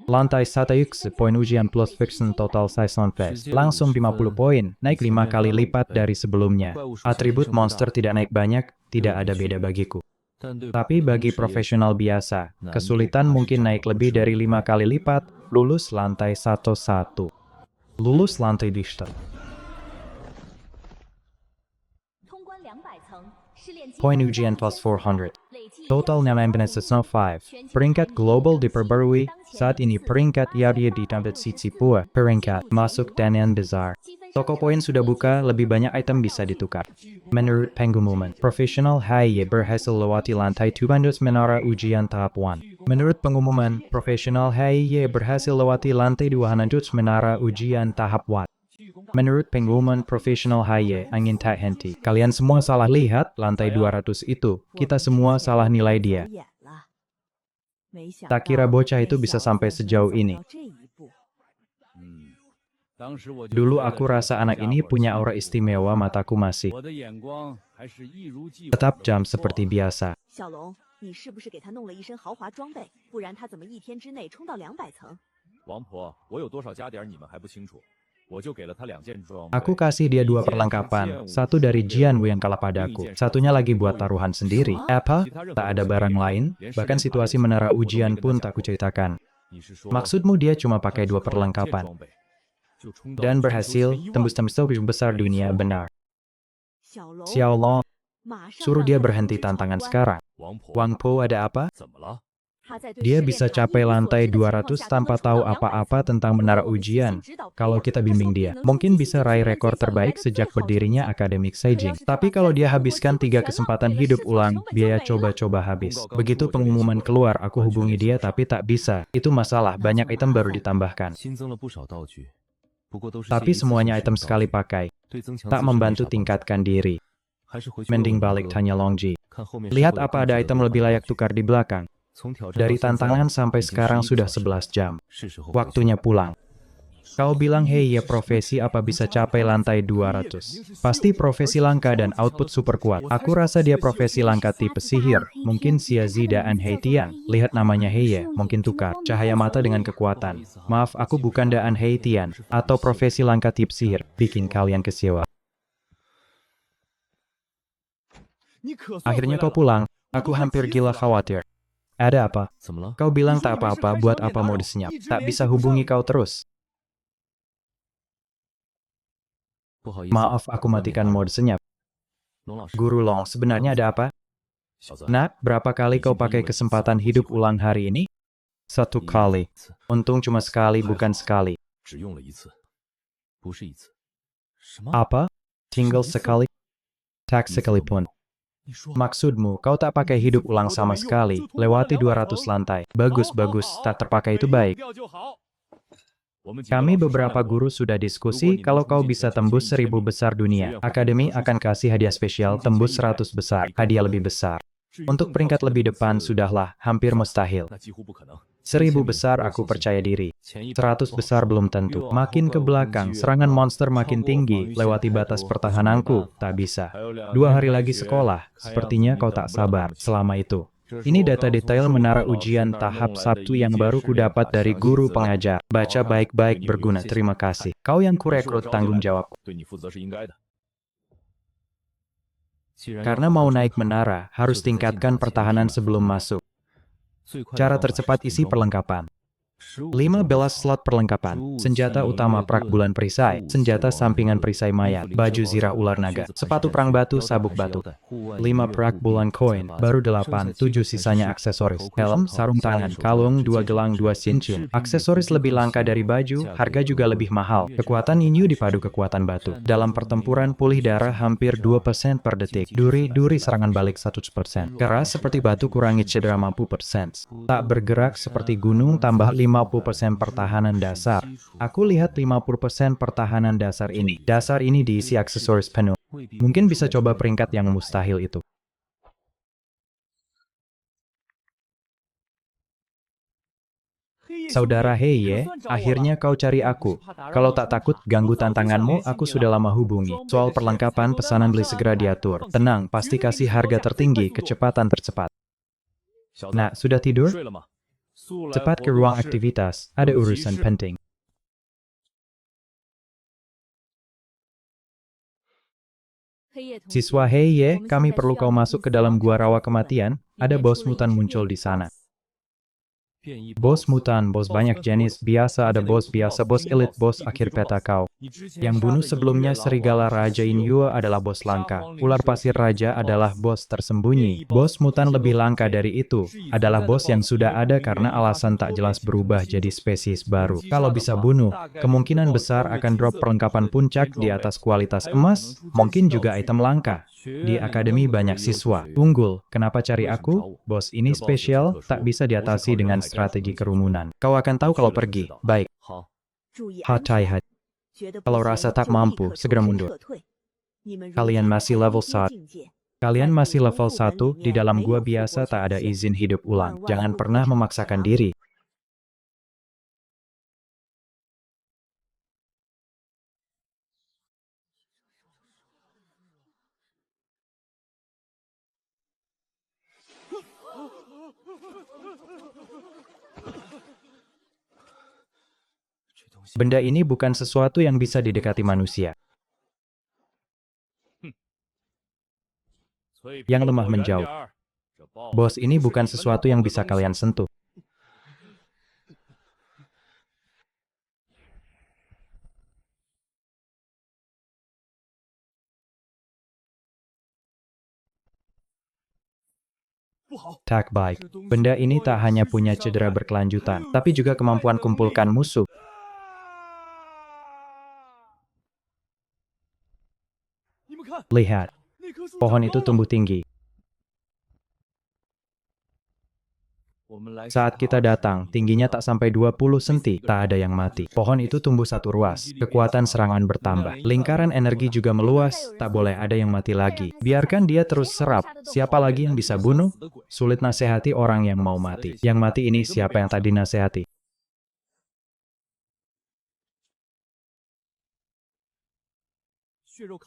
Lantai 1X, poin ujian plus fiction total size non-fest. Langsung 50 poin, naik 5 kali lipat dari sebelumnya. Atribut monster tidak naik banyak, tidak ada beda bagiku. Tapi bagi profesional biasa, kesulitan mungkin naik lebih dari 5 kali lipat, lulus lantai 1-1. Lulus lantai Dichter. Poin ujian plus 400. Totalnya 5. Peringkat global diperbarui, saat ini peringkat Yaria di tempat Sitsipua. Peringkat masuk dan yang besar. Toko poin sudah buka, lebih banyak item bisa ditukar. Menurut pengumuman, profesional HY berhasil lewati lantai 200 menara ujian tahap 1. Menurut pengumuman, profesional HY berhasil lewati lantai 200 menara ujian tahap 1. Menurut pengumuman profesional HY, angin tak henti. Kalian semua salah lihat lantai 200 itu. Kita semua salah nilai dia. Tak kira bocah itu bisa sampai sejauh ini. Dulu aku rasa anak ini punya aura istimewa, mataku masih tetap jam seperti biasa. 小龙，你是不是给他弄了一身豪华装备？不然他怎么一天之内冲到200层？王婆，我有多少加点你们还不清楚？我就给了他2件装备。 Aku kasih dia 2 perlengkapan, satu dari Jianwu yang kalah padaku, satunya lagi buat taruhan sendiri. Apa? Tak ada barang lain, bahkan situasi menara ujian pun tak kuceritakan. Maksudmu dia cuma pakai 2 perlengkapan, dan berhasil tembus-tembus besar dunia benar. 小龙， Xiaolong, 马上 suruh 让 dia 他 berhenti 去闯 tantangan 关 sekarang. 王婆， Wang Po ada apa? 怎么了？ 他在对 Dia 试炼 bisa 场 capai 一无所 lantai 知的情况 200 下就 tanpa 能冲 tahu 到200 apa-apa 层 tentang menara 如果我们细 ujian. 心指导 Kalau他， kita 他 bimbing 说不 dia, 定能 mungkin 从 bisa 自己 raih 学院 rekor 介绍来 terbaik 的 sejak 最好 berdirinya 成绩。 Akademik 可要 Seijing. 是这 Tapi 帮 kalau 人 dia 如果 habiskan 机会 3 全浪 kesempatan 费了， hidup 试错 ulang, 成本就 biaya 没了。 coba-coba habis. Begitu pengumuman keluar, aku hubungi dia tapi tak bisa. Itu masalah, banyak item baru ditambahkan. 新增了不少道具，不过都是 Tapi 些一次性 semuanya 使用 item 道 sekali 具， pakai, 对增强 tak 自身没 membantu 啥帮助。 tingkatkan diri. 还是回去问 Mending 问大 balik 哥， tanya Longji. 看后面是 Lihat 否有 apa 更 ada 值得 item 兑 lebih 换的 layak 道具。 tukar di belakang. 从挑战 Dari 到现在 tantangan sampai 已经 sekarang 11 sudah 个小时 11 jam. 是时候回去 Waktunya pulang. Kau bilang hei ya profesi apa bisa capai lantai 200? Pasti profesi langka dan output super kuat. Aku rasa dia profesi langka tipe sihir. Mungkin Xiazi dan Heitian. Lihat namanya hei ya, mungkin tukar. Cahaya mata dengan kekuatan. Maaf, aku bukan Daan Heitian. Atau profesi langka tipe sihir. Bikin kalian kecewa. Akhirnya kau pulang. Aku hampir gila khawatir. Ada apa? 怎么了？ Kau bilang tak apa-apa, buat apa mau disenyap? Tak bisa hubungi kau terus. 不好意思， Maaf, aku 外面 matikan 打扰 mode senyap. 龙老师， Guru Long, sebenarnya ada apa? 小子， Nak, berapa kali kau pakai kesempatan hidup ulang hari ini? 1 kali. 一次 Untung cuma sekali, bukan sekali. 只用了1次，不是1次。什么？ Apa? Tinggal sekali? Tak sekalipun. 你说 Maksudmu, kau tak pakai hidup ulang sama sekali, lewati 200 lantai. Bagus, bagus, tak terpakai itu baik. Kami beberapa guru sudah diskusi kalau kau bisa tembus 1000 besar dunia. Akademi akan kasih hadiah spesial tembus 100 besar, hadiah lebih besar. Untuk peringkat lebih depan sudahlah, hampir mustahil. 那几乎不可能。 1000 besar aku percaya diri. 前一 100 besar belum tentu. Makin ke belakang, serangan monster makin tinggi, lewati batas pertahananku, tak bisa. 2 hari lagi sekolah, sepertinya kau tak sabar selama itu. Ini data detail menara ujian tahap 1 yang baru kudapat dari guru pengajar. Baca baik-baik berguna, terima kasih. Kau yang kurekrut tanggung jawab. 对你负责是应该的。既然要 Karena mau naik menara, harus tingkatkan pertahanan sebelum masuk. 最快的 Cara 方法是 tercepat isi 成功 perlengkapan. 15 15 slot perlengkapan, senjata utama prak bulan perisai, senjata sampingan perisai mayat, baju zirah ular naga, sepatu perang batu, sabuk batu. 5 prak bulan koin, baru 8, 7 sisanya aksesoris, helm, sarung tangan, kalung, 2 gelang, 2 cincin. Aksesoris lebih langka dari baju, harga juga lebih mahal. Kekuatan Yinyu dipadu kekuatan batu. Dalam pertempuran pulih darah hampir 2% per detik. Duri serangan balik 100%. Keras seperti batu kurangi cedera mampu persen. Tak bergerak seperti gunung tambah 50% pertahanan dasar. Aku lihat 50% pertahanan dasar ini. Dasar ini diisi aksesoris penuh. Mungkin bisa coba peringkat yang mustahil itu. Saudara Heye, akhirnya kau cari aku. Kalau tak takut ganggu tantanganmu, aku sudah lama hubungi. Soal perlengkapan pesanan beli segera diatur. Tenang, pasti kasih harga tertinggi, kecepatan tercepat. 小子， Nah, sudah tidur? 睡了吗？ Cepat ke ruang aktivitas, ada urusan penting. Siswa Heye, kami perlu kau masuk ke dalam gua rawa kematian, ada bos mutan muncul di sana. Bos mutan, bos banyak jenis, biasa ada bos biasa, bos elit, bos akhir peta kau. Yang bunuh sebelumnya serigala Raja Inyue adalah bos langka. Ular pasir raja adalah bos tersembunyi. Bos mutan lebih langka dari itu, adalah bos yang sudah ada karena alasan tak jelas berubah jadi spesies baru. Kalau bisa bunuh, kemungkinan besar akan drop perlengkapan puncak di atas kualitas emas, mungkin juga item langka. Di akademi banyak siswa. Unggul, kenapa cari aku? Bos ini spesial, tak bisa diatasi dengan strategi kerumunan. Kau akan tahu kalau pergi. Baik. Hatai hat. Kalau rasa tak mampu, segera mundur. Kalian masih level 1. Kalian masih level 1, di dalam gua biasa tak ada izin hidup ulang. Jangan pernah memaksakan diri. Benda ini bukan sesuatu yang bisa didekati manusia. Yang lemah menjauh. Bos ini bukan sesuatu yang bisa kalian sentuh. Tak baik. Benda ini tak hanya punya cedera berkelanjutan, tapi juga kemampuan kumpulkan musuh. Lihat, pohon itu tumbuh tinggi. Saat kita datang, tingginya tak sampai 20 senti, tak ada yang mati. Pohon itu tumbuh satu ruas, kekuatan serangan bertambah. Lingkaran energi juga meluas, tak boleh ada yang mati lagi. Biarkan dia terus serap, siapa lagi yang bisa bunuh? Sulit nasihati orang yang mau mati. Yang mati ini siapa yang tadi nasihati?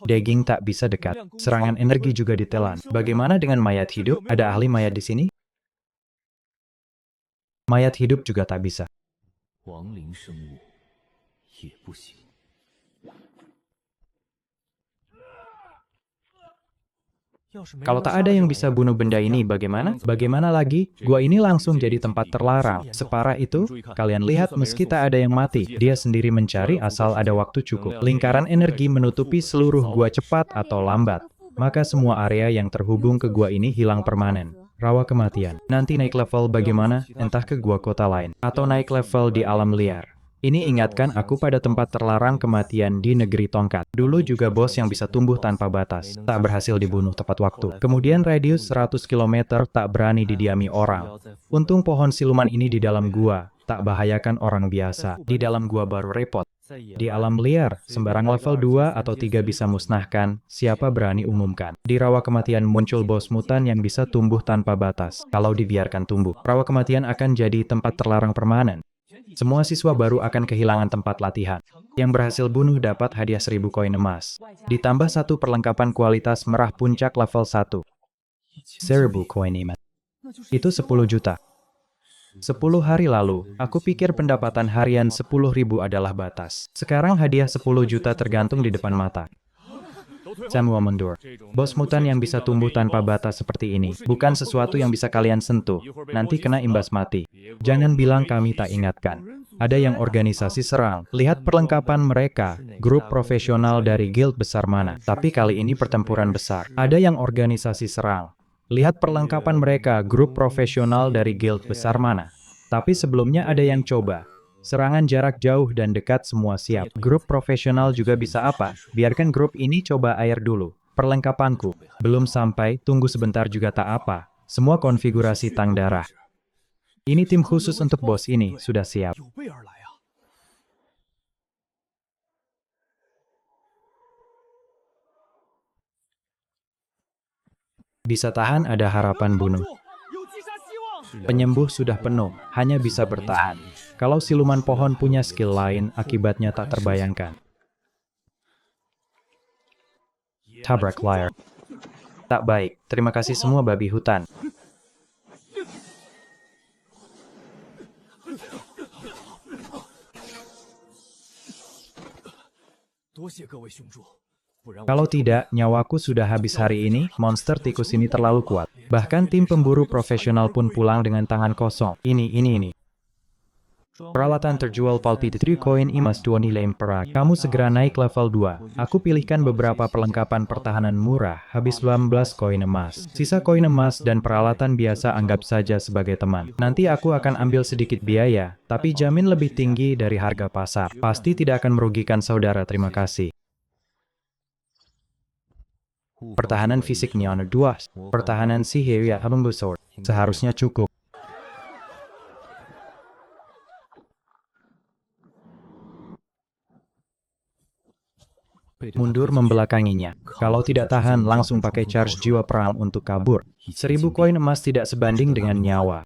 Daging tak bisa dekat. Serangan energi juga ditelan. Bagaimana dengan mayat hidup? Ada ahli mayat di sini? Mayat hidup juga tak bisa. Kalau tak ada yang bisa bunuh benda ini, bagaimana? Bagaimana lagi? Gua ini langsung jadi tempat terlarang. Separah itu, kalian lihat meski tak ada yang mati, dia sendiri mencari asal ada waktu cukup. Lingkaran energi menutupi seluruh gua cepat atau lambat. Maka semua area yang terhubung ke gua ini hilang permanen. Rawa kematian. Nanti naik level bagaimana? Entah ke gua kota lain. Atau naik level di alam liar. Ini ingatkan aku pada tempat terlarang kematian di negeri tongkat. Dulu juga bos yang bisa tumbuh tanpa batas. Tak berhasil dibunuh tepat waktu. Kemudian radius 100 km tak berani didiami orang. Untung pohon siluman ini di dalam gua. Tak bahayakan orang biasa. Di dalam gua baru repot. Di alam liar, sembarang level 2 atau 3 bisa musnahkan. Siapa berani umumkan. Di rawa kematian muncul bos mutan yang bisa tumbuh tanpa batas. Kalau dibiarkan tumbuh, rawa kematian akan jadi tempat terlarang permanen. Semua siswa baru akan kehilangan tempat latihan. Yang berhasil bunuh dapat hadiah 1000 koin emas. Ditambah satu perlengkapan kualitas merah puncak level 1. 1000 koin emas. Itu 10 juta. 10 hari lalu, aku pikir pendapatan harian 10.000 adalah batas. Sekarang hadiah 10 juta tergantung di depan mata. Samuel mundur. Bos mutan yang bisa tumbuh tanpa batas seperti ini, bukan sesuatu yang bisa kalian sentuh. Nanti kena imbas mati. Jangan bilang kami tak ingatkan. Ada yang organisasi serang. Lihat perlengkapan mereka, grup profesional dari guild besar mana. Tapi kali ini pertempuran besar. Ada yang organisasi serang. Lihat perlengkapan mereka, grup profesional dari guild besar mana. Tapi sebelumnya ada yang coba. Serangan jarak jauh dan dekat semua siap. Grup profesional juga bisa apa? Biarkan grup ini coba air dulu. Perlengkapanku. Belum sampai, tunggu sebentar juga tak apa. Semua konfigurasi tang darah. Ini tim khusus untuk bos ini, sudah siap. Bisa tahan, ada harapan bunuh. Penyembuh sudah penuh, hanya bisa bertahan. Kalau siluman pohon punya skill lain, akibatnya tak terbayangkan. Tabrak liar. Tak baik, terima kasih semua babi hutan. 多谢各位兄主，不然我 Kalau tidak, nyawaku sudah habis hari ini. Monster tikus ini terlalu kuat. Bahkan tim pemburu profesional pun pulang dengan tangan kosong. Ini. Peralatan terjual palpiti 3 koin emas 2 nilai perak. Kamu segera naik level 2. Aku pilihkan beberapa perlengkapan pertahanan murah, habis 19 koin emas. Sisa koin emas dan peralatan biasa anggap saja sebagai teman. Nanti aku akan ambil sedikit biaya, tapi jamin lebih tinggi dari harga pasar. Pasti tidak akan merugikan saudara, terima kasih. Pertahanan fisik Neon 2, pertahanan sihir ya besar. Seharusnya cukup. Mundur membelakanginya. Kalau tidak tahan, langsung pakai charge jiwa perang untuk kabur. 1000 koin emas tidak sebanding dengan nyawa.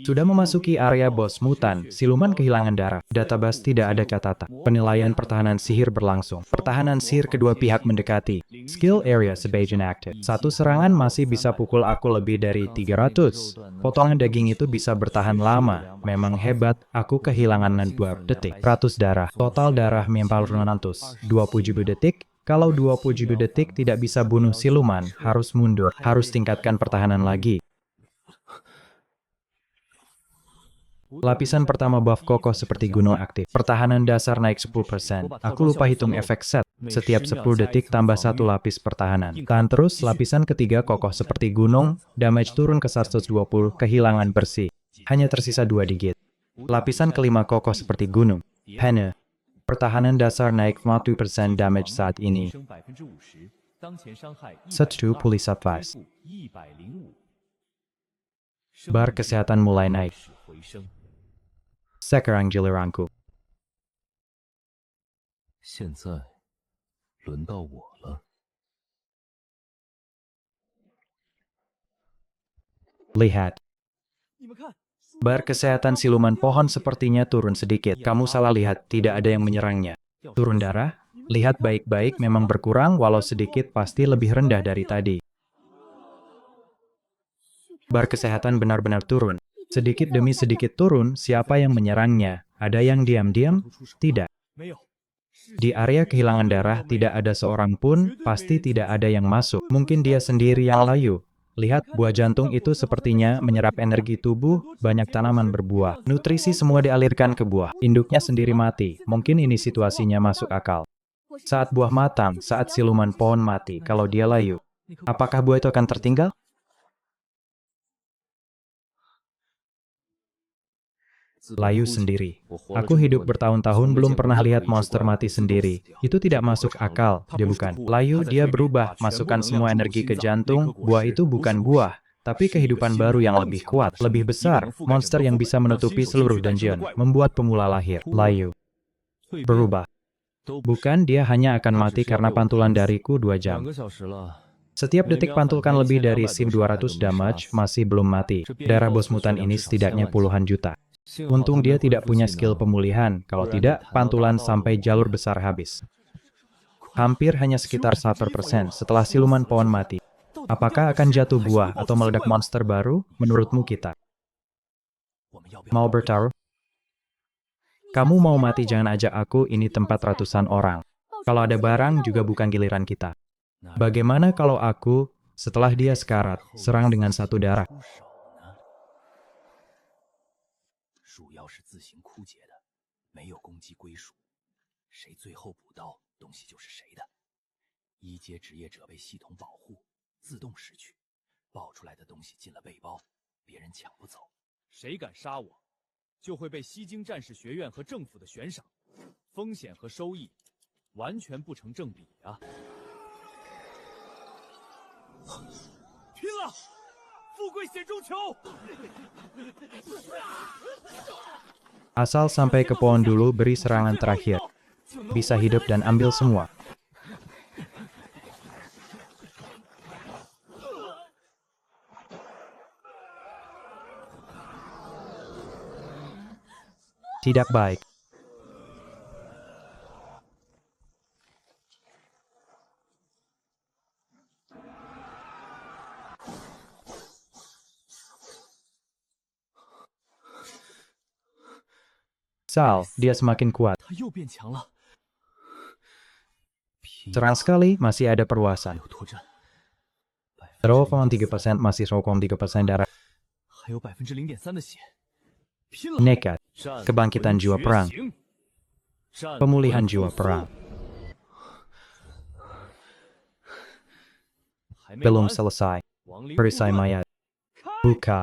Sudah memasuki area bos mutan, siluman kehilangan darah. Database tidak ada catatan. Penilaian pertahanan sihir berlangsung. Pertahanan sihir kedua pihak mendekati. Skill area Sebastian active. Satu serangan masih bisa pukul aku lebih dari 300. Potongan daging itu bisa bertahan lama. Memang hebat, aku kehilangan 2 detik. 100 darah. Total darah mempal 200. 27 detik. Kalau 27 detik tidak bisa bunuh siluman, harus mundur. Harus tingkatkan pertahanan lagi. Lapisan pertama buff kokoh seperti gunung aktif. Pertahanan dasar naik 10%. Aku lupa hitung efek set. Setiap 10 detik tambah 1 lapis pertahanan. Tahan terus, lapisan ketiga kokoh seperti gunung, damage turun ke 120, kehilangan bersih. Hanya tersisa 2 digit. Lapisan kelima kokoh seperti gunung. Pene. Pertahanan dasar naik 40% damage saat ini. Setu Police Advice. Bar kesehatan mulai naik. Sekarang giliranku. 现在轮到我了。 Lihat. Bar kesehatan siluman pohon sepertinya turun sedikit. Kamu salah lihat, tidak ada yang menyerangnya. Turun darah? Lihat baik-baik, memang berkurang, walau sedikit pasti lebih rendah dari tadi. Bar kesehatan benar-benar turun. Sedikit demi sedikit turun, siapa yang menyerangnya? Ada yang diam-diam? Tidak. Di area kehilangan darah, tidak ada seorang pun, pasti tidak ada yang masuk. Mungkin dia sendiri yang layu. Lihat, buah jantung itu sepertinya menyerap energi tubuh, banyak tanaman berbuah. Nutrisi semua dialirkan ke buah. Induknya sendiri mati. Mungkin ini situasinya masuk akal. Saat buah matang, saat siluman pohon mati, kalau dia layu. Apakah buah itu akan tertinggal? Layu sendiri. Aku hidup bertahun-tahun belum pernah lihat monster mati sendiri. Itu tidak masuk akal. Dia bukan layu, dia berubah. Masukkan semua energi ke jantung. Buah itu bukan buah, tapi kehidupan baru yang lebih kuat, lebih besar. Monster yang bisa menutupi seluruh dungeon. Membuat pemula lahir. Layu. Berubah. Bukan, dia hanya akan mati karena pantulan dariku 2 jam. Setiap detik pantulkan lebih dari sim 200 damage, masih belum mati. Darah bos mutan ini setidaknya puluhan juta. Untung dia tidak punya skill pemulihan, kalau tidak, pantulan sampai jalur besar habis. Hampir hanya sekitar 1% setelah siluman pohon mati. Apakah akan jatuh buah atau meledak monster baru, menurutmu kita? Mau bertaruh? Kamu mau mati jangan ajak aku, ini tempat ratusan orang. Kalau ada barang, juga bukan giliran kita. Bagaimana kalau aku, setelah dia sekarat, serang dengan 1 darah? 鼠药是自行枯竭的，没有攻击归属。谁最后补刀，东西就是谁的。一阶职业者被系统保护，自动拾取，爆出来的东西进了背包，别人抢不走。谁敢杀我，就会被西京战士学院和政府的悬赏，风险和收益完全不成正比啊！拼了！ 富贵险中求。 Asal sampai ke pohon dulu, beri serangan terakhir. Bisa hidup dan ambil semua. Tidak baik. Misal, dia semakin kuat. 他又变强了。 Serang sekali, masih ada perluasan. 还有脱战， 0,3% masih 0,3% darah. 还有0.3%的血，拼了！ Nekat. 战 Kebangkitan 魂 jiwa 觉 perang. 醒，战 Pemulihan 魂 jiwa 复苏 perang. 还没 Belum 完 selesai. 亡灵 Perisai 护盾 mayat. 开 Buka.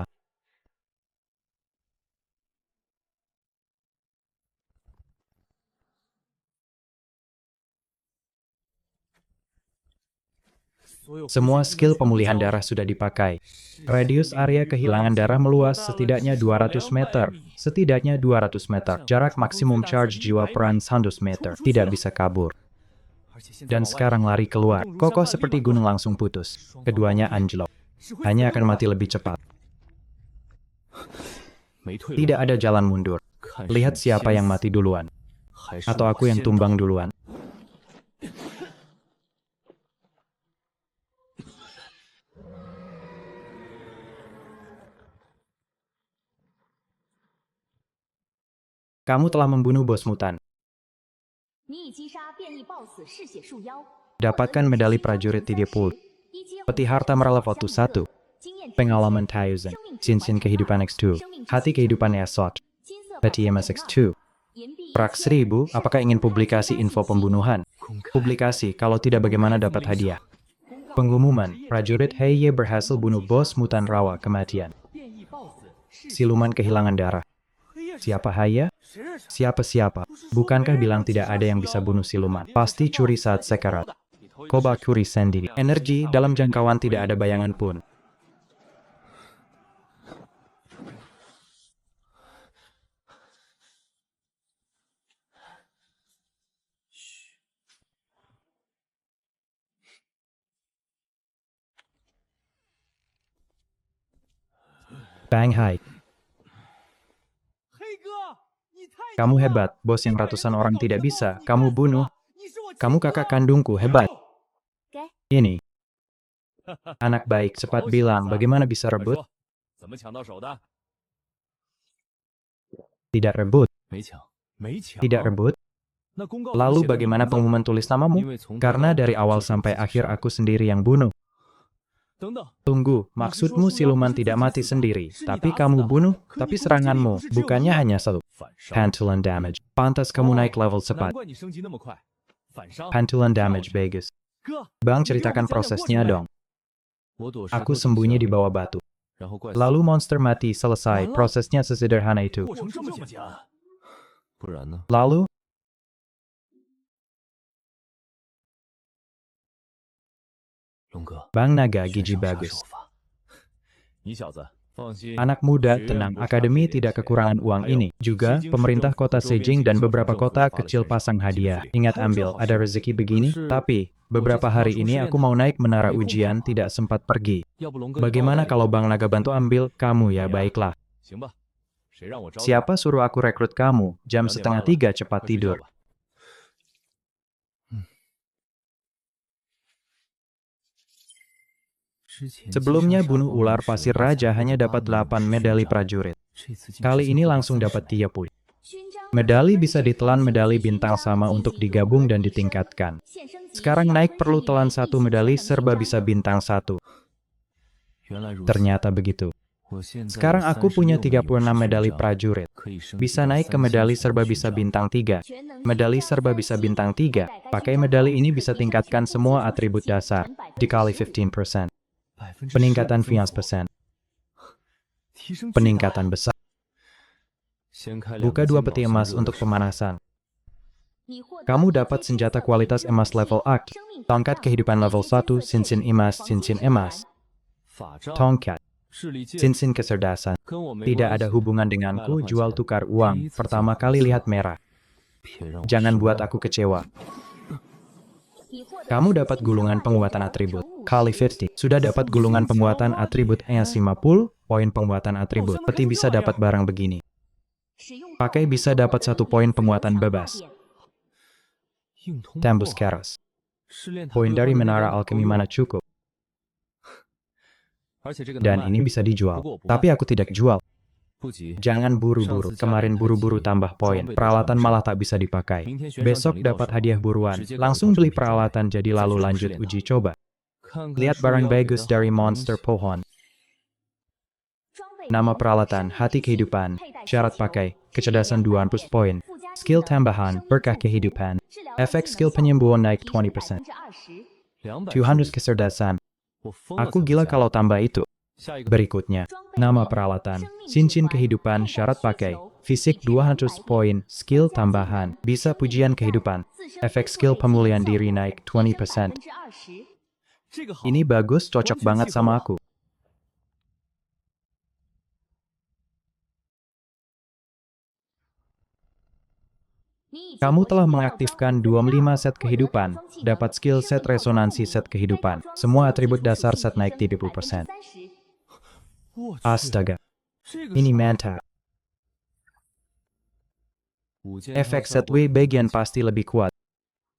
Semua skill pemulihan darah sudah dipakai. Radius area kehilangan darah meluas setidaknya 200 meter. Setidaknya 200 meter. Jarak maksimum charge jiwa perang 100 meter. Tidak bisa kabur. 而且现在 Dan 往外 sekarang lari keluar. Kokoh seperti gunung langsung putus. Keduanya anjlok. 只会 Hanya 死 akan 更 mati lebih cepat. 没退路 Tidak ada jalan mundur. 看 Lihat 是你 siapa 先 yang 死 mati duluan. 还是 Atau 我 aku yang 先 tumbang 倒 duluan. Kamu telah membunuh bos mutan. 你已击杀变异 BOSS 嗜血树妖， Dapatkan medali prajurit 30. Peti harta merah level 1. Pengalaman Taizen. Cincin kehidupan X2. Hati kehidupan Esot. Peti Emas X2. Perak 1000, apakah ingin publikasi info pembunuhan? 公开 Publikasi, kalau tidak bagaimana dapat hadiah. Pengumuman, prajurit Heye berhasil bunuh bos mutan rawa kematian. 变异 BOSS 是 Siluman kehilangan darah. 黑夜 Siapa Haya? 谁认识？ Siapa-siapa? Bukankah bilang tidak ada yang bisa bunuh siluman? Pasti curi saat sekarat. 你头一个 Koba curi sendiri. Energi dalam jangkauan tidak ada bayangan pun. Bang Hai, 黑哥，你太 kamu 牛了 hebat. Bos yang ratusan orang tidak bisa, kamu bunuh. 你是我亲 Kamu 哥 kakak kandungku, hebat. 该 Ini. Anak baik, cepat bilang, bagaimana bisa 快 rebut? 说，怎么抢到手的？ Tidak rebut, 没抢，没抢。 tidak rebut. 那公告 Lalu 写的 bagaimana 名字 pengumuman tulis 因 namamu? 为从头 Karena 到尾 dari awal 就是我 sampai 自己 akhir 杀的 aku sendiri yang bunuh. 等等， Tunggu, maksudmu siluman tidak mati sendiri, tapi kamu bunuh, tapi seranganmu, bukannya hanya satu. 反伤。 Pantulan damage. Pantas kamu naik level 难 cepat. 怪你升级那么快，反伤。 Pantulan damage bagus. 哥， Bang, 你给我们 ceritakan 讲讲过程 prosesnya 呗 dong. 我躲石 Aku 头底 sembunyi 下 di bawah batu. 然后怪死 Lalu monster mati, selesai. Malah. Prosesnya sesederhana itu. 过程这么简单，不然呢？ Lalu, 龙哥， Bang Naga 悬 gigi 赏杀 bagus. 手法， 你小子放心， Anak muda,学院 tenang, 不差 akademi 这点 tidak 钱 kekurangan uang 还有 ini. Juga, Beijing pemerintah 市政府 kota 和周边 Sejing dan 几个 beberapa 小城 kota 府发了 kecil 悬赏 pasang 记录 hadiah. 里 Ingat 还有这 ambil, 好 ada 事 rezeki begini. 是 Tapi, 我 beberapa 这次 hari 要出 ini 试炼 aku 塔 mau naik menara 没空 ujian 跑 tidak sempat pergi. 要不龙哥你帮我 Bagaimana 带一 kalau 个 Bang Naga bantu ambil? Kamu ya, Iya. baiklah. 行吧？谁让我招的？ Siapa suruh aku rekrut kamu? Jam 2点半 setengah 了 3 cepat 快睡觉 tidur. 吧 之前 Sebelumnya 击杀 bunuh 沙皇 ular 时 pasir 8 raja 才 hanya 8 dapat 枚 8 是 medali 勋章 prajurit. 这次竟 Kali 直接 ini 获得 langsung 30 dapat 枚 30. 勋章 Medali 分 bisa 是 ditelan 同级 medali 勋 bintang 章 sama 以 untuk 及 digabung dan 入门提升 ditingkatkan. 现升级 Sekarang 2 naik 分 perlu 是一 telan 枚 1 必须 medali 的勋 serba 章 bisa bintang 1. 原来如此 Ternyata begitu. 我现在 Sekarang 有 aku punya 36 36 枚 medali 勋章 prajurit. 可以升级 Bisa 到 naik ke 3 medali 星 serba 级 bisa 勋章 bintang 3. 全能 Medali 勋章 serba 3 bisa 星 bintang 3. 佩戴该 Pakai 勋章 medali 后 ini 可 bisa 提升 tingkatkan 全部 semua 技能 atribut 属性 dasar. 成 Dikali 15% 15%. 15% Peningkatan 增幅 15%. 提升巨大 Peningkatan besar. 掀开 Buka 2 2 个 peti 金宝箱 emas 热的 untuk 时候 pemanasan. 你获得 Kamu 直接 dapat 金 senjata 色 kualitas 任务 emas 器 level Akt. 生命法 Tongkat 杖 kehidupan 以 level 及金 1, 色 cincin 剑 emas, 黄金 cincin 手环 emas. 法杖 Tongkat, 视力剑 cincin kecerdasan. 跟我没 Tidak 关 ada 系 hubungan 卖 denganku 了换 jual 钱 tukar 第 uang. 一次见 Pertama 红 kali 色 lihat merah. 别让我 Jangan 失 buat 望 aku kecewa. 你获得 Kamu 属 dapat 性 gulungan 强化 penguatan 变 atribut. 成 Kali 50 50. Sudah dapat gulungan penguatan atribut ES50. Poin penguatan atribut. Peti bisa dapat barang begini. 使用后 Pakai bisa 获 dapat 得 1 一 poin 次 penguatan 强化 bebas. 点 硬通 Tembus 破 keras. 试炼塔 Poin 兑 dari 换的那 menara 点不够 alkemi 用 mana cukup. 而且这个能 Dan 卖 ini bisa dijual. 不过我不卖 Tapi aku tidak jual. 不急， Jangan buru-buru, kemarin buru-buru tambah poin, peralatan malah tak bisa dipakai. Besok dapat hadiah buruan, langsung beli peralatan jadi lalu lanjut uji coba. Lihat barang bagus dari Monster Pohon. Nama peralatan, hati kehidupan, syarat pakai, kecerdasan 200 poin, skill tambahan, berkah kehidupan, efek skill penyembuhan naik 20%, 200 kecerdasan. Aku gila kalau tambah itu. Berikutnya, nama peralatan, cincin kehidupan, syarat pakai, fisik 200 poin, skill tambahan, bisa pujian kehidupan, efek skill pemulihan diri naik 20%. Ini bagus, cocok banget sama aku. Kamu telah mengaktifkan 25 set kehidupan, dapat skill set resonansi set kehidupan. Semua atribut dasar set naik 30%. Astaga, ini mantap. Efek set W bagian pasti lebih kuat.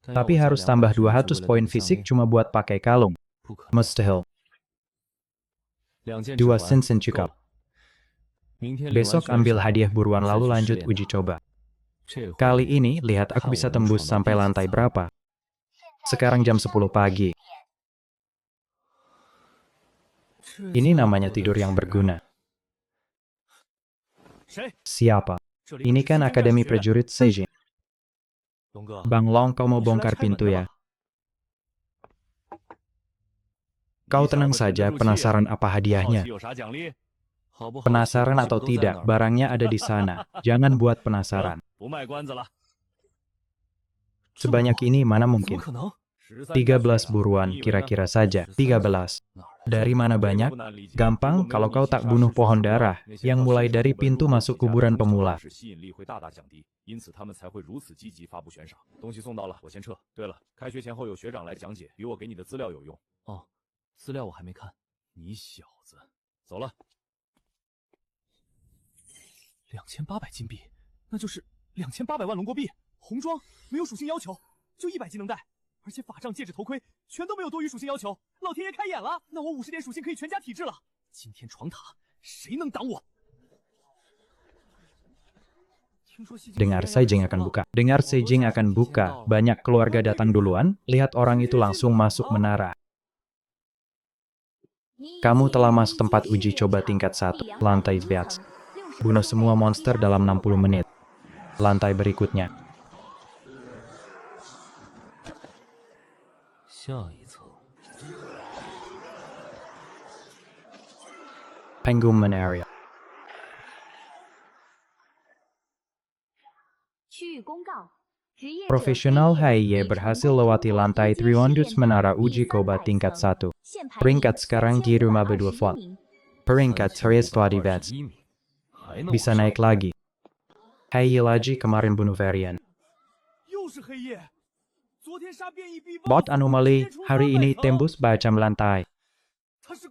Tapi harus tambah 200 poin fisik cuma buat pakai kalung. Mustahil. 2 Sinsen cukup. Besok ambil hadiah buruan lalu lanjut uji coba. Kali ini, lihat aku bisa tembus sampai lantai berapa. Sekarang jam 10 pagi. Ini namanya tidur yang berguna. Siapa? Ini kan Akademi Prajurit Seijin. Bang Long, kau mau bongkar pintu ya? Kau tenang saja, penasaran apa hadiahnya? Penasaran atau tidak, barangnya ada di sana. Jangan buat penasaran. Sebanyak ini mana mungkin? 13 buruan, kira-kira saja. 13. Dari mana banyak? Gampang kalau kau tak bunuh pohon darah, yang mulai dari pintu masuk kuburan pemula. 因此他们才会如此积极发布悬赏。东西送到了，我先撤。对了，开学前后有学长来讲解，比我给你的资料有用。哦，资料我还没看。你小子，走了。2800金币，那就是2800万龙国币。红装没有属性要求，就100级能戴，而且法杖、戒指、头盔全都没有多余属性要求。老天爷开眼了，那我50点属性可以全家体质了。今天闯塔，谁能挡我？ Dengar Seijing akan buka. Dengar Seijing akan buka. Banyak keluarga datang duluan. Lihat orang itu langsung masuk menara. Kamu telah masuk tempat uji coba tingkat 1, lantai Beats. Bunuh semua monster dalam 60 menit. Lantai berikutnya. Penguin area. Profesional HIY berhasil lewati lantai 300 menara uji coba tingkat 1. Peringkat sekarang di rumah berdua font. Peringkat serius telah di Vets. Bisa naik lagi. HIY lagi kemarin bunuh varian. Bot anomali, hari ini tembus bacam lantai.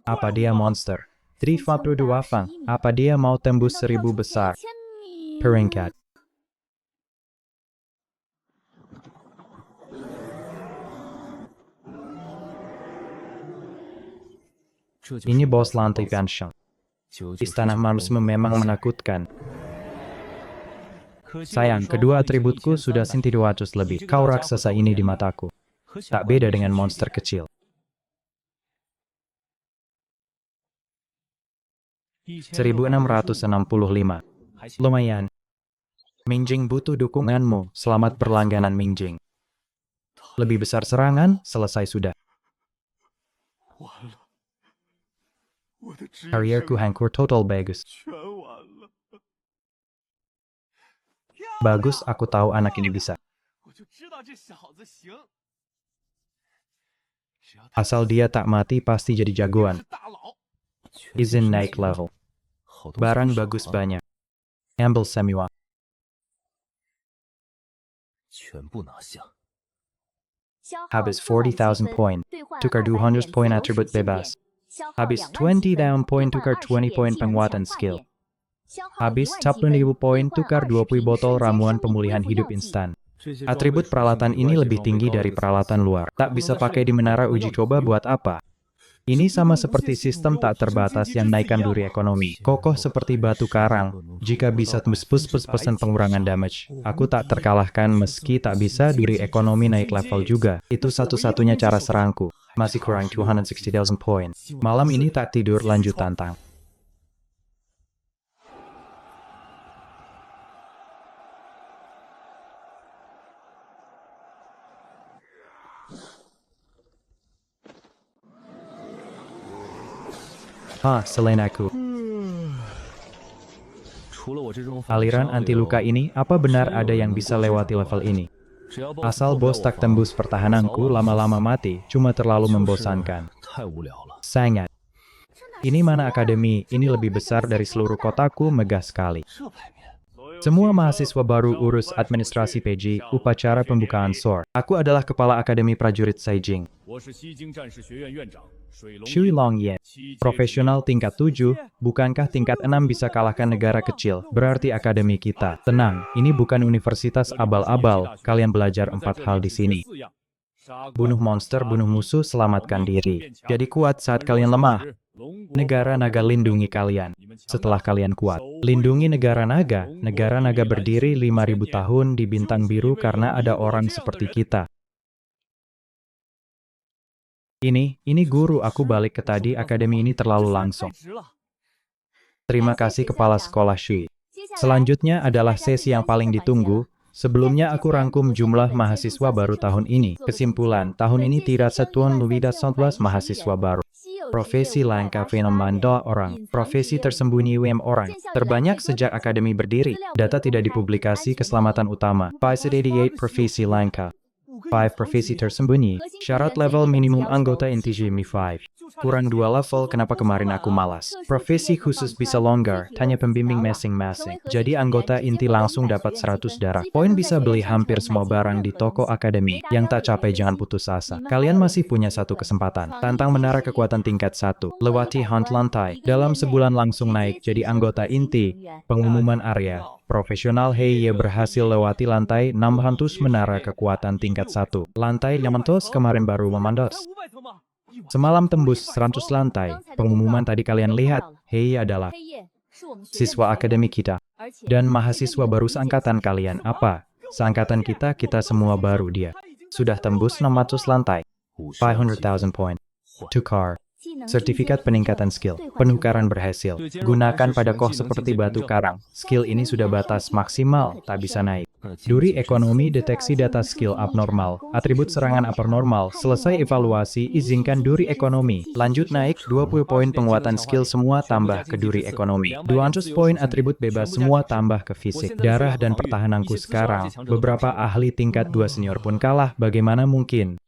Apa dia monster? 342 Fang. Apa dia mau tembus 1000 besar? Peringkat. Ini bos lantai pension. Istana manusia memang menakutkan. Sayang, kedua atributku sudah 200 lebih. Kau raksasa ini di mataku. Tak beda dengan monster kecil. 1665. Lumayan. Mingjing butuh dukunganmu. Selamat berlangganan Mingjing. Lebih besar serangan, selesai sudah. Karierku hancur total bagus. Bagus, aku tahu anak ini bisa. Asal dia tak mati pasti jadi jagoan. Izin naik level. Barang bagus banyak. Ambil semua. Habis 40,000 poin. Tukar 200 poin atribut bebas. Habis 20,000 poin tukar 20 poin penguatan skill. Habis 10.000 poin tukar 20 botol ramuan pemulihan hidup instan. Atribut peralatan ini lebih tinggi dari peralatan luar. Tak bisa pakai di menara uji coba buat apa? Ini sama seperti sistem tak terbatas yang naikkan duri ekonomi. Kokoh seperti batu karang. Jika bisa tembus pesan pengurangan damage. Aku tak terkalahkan meski tak bisa duri ekonomi naik level juga. Itu satu-satunya cara serangku. Masih kurang 260,000 poin. Malam ini tak tidur lanjut tantang. Selain aku. Aliran anti luka ini, apa benar ada yang bisa lewati level ini? Asal bos tak tembus pertahananku lama-lama mati, cuma terlalu membosankan. Sangat. Ini mana akademi, ini lebih besar dari seluruh kotaku, megah sekali. Semua mahasiswa baru urus administrasi PJ, upacara pembukaan SOR. Aku adalah kepala Akademi Prajurit Saijing. Shui Longyan, profesional tingkat 7, bukankah tingkat 6 bisa kalahkan negara kecil? Berarti akademi kita. Tenang, ini bukan universitas abal-abal, kalian belajar 4 hal di sini. Bunuh monster, bunuh musuh, selamatkan diri. Jadi kuat saat kalian lemah. Negara naga lindungi kalian. Setelah kalian kuat, lindungi negara naga. Negara naga berdiri 5.000 tahun di bintang biru karena ada orang seperti kita. Ini guru aku balik ke tadi, akademi ini terlalu langsung. Terima kasih Kepala Sekolah Shui. Selanjutnya adalah sesi yang paling ditunggu. Sebelumnya aku rangkum jumlah mahasiswa baru tahun ini. Kesimpulan, tahun ini tidak satuan lebih dari 11 mahasiswa baru. Profesi langka fenomen 2 orang. Profesi tersembunyi WM orang. Terbanyak sejak akademi berdiri. Data tidak dipublikasi, keselamatan utama. 588 profesi langka. 5 profesi tersembunyi. Syarat level minimum anggota inti GMI 5. Kurang 2 level, kenapa kemarin aku malas? Profesi khusus bisa longgar, tanya pembimbing masing-masing. Jadi anggota inti langsung dapat 100 darah. Poin bisa beli hampir semua barang di toko akademi. Yang tak capai jangan putus asa. Kalian masih punya satu kesempatan. Tantang menara kekuatan tingkat 1. Lewati hunt lantai. Dalam sebulan langsung naik jadi anggota inti. Pengumuman area. Profesional Heye berhasil lewati lantai 600 menara kekuatan tingkat 1. Lantai 500 kemarin baru memandos. Semalam tembus 100 lantai. Pengumuman tadi kalian lihat, Heye adalah siswa akademi kita. Dan mahasiswa baru seangkatan kalian apa? Seangkatan kita semua baru dia. Sudah tembus 600 lantai. 500,000 poin. Tukar. Sertifikat peningkatan skill. Penukaran berhasil. Gunakan pada koh seperti batu karang. Skill ini sudah batas maksimal, tak bisa naik. Duri ekonomi deteksi data skill abnormal. Atribut serangan abnormal. Selesai evaluasi, izinkan duri ekonomi. Lanjut naik, 20 poin penguatan skill semua tambah ke duri ekonomi. 200 poin atribut bebas semua tambah ke fisik. Darah dan pertahananku sekarang. Beberapa ahli tingkat 2 senior pun kalah, bagaimana mungkin?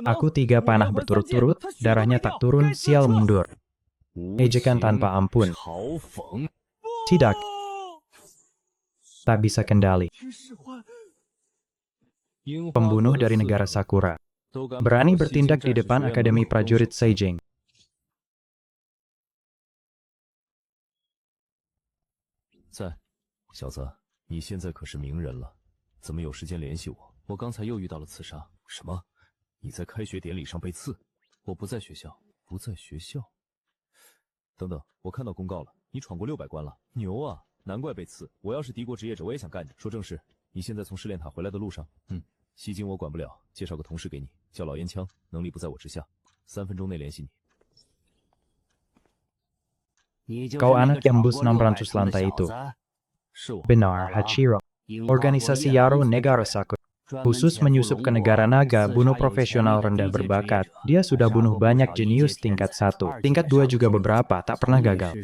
Aku 3 panah berturut-turut, darahnya tak turun, sial mundur. Ejekan tanpa ampun. Tidak. Tak bisa kendali. Pembunuh dari negara Sakura. Berani bertindak di depan Akademi Prajurit Saijing. Zai, 小子，你现在可是名人了，怎么有时间联系我？我刚才又遇到了刺杀。什么？你在开学典礼上被刺？我不在学校，不在学校。等等，我看到公告了，你闯过600关了，牛啊！难怪被刺。我要是敌国职业者，我也想干你。说正事，你现在从试炼塔回来的路上。西京我管不了，介绍个同事给你，叫老烟枪，能力不在我之下，3分钟内联系你。Kau anak yang bus 600 lantai itu. Benar, Hachiro. Organisasi Yaro Negara Sakura. Khusus menyusup ke negara naga, bunuh profesional rendah berbakat. Dia sudah bunuh banyak jenius tingkat 1. Tingkat 2 juga beberapa, tak pernah gagal.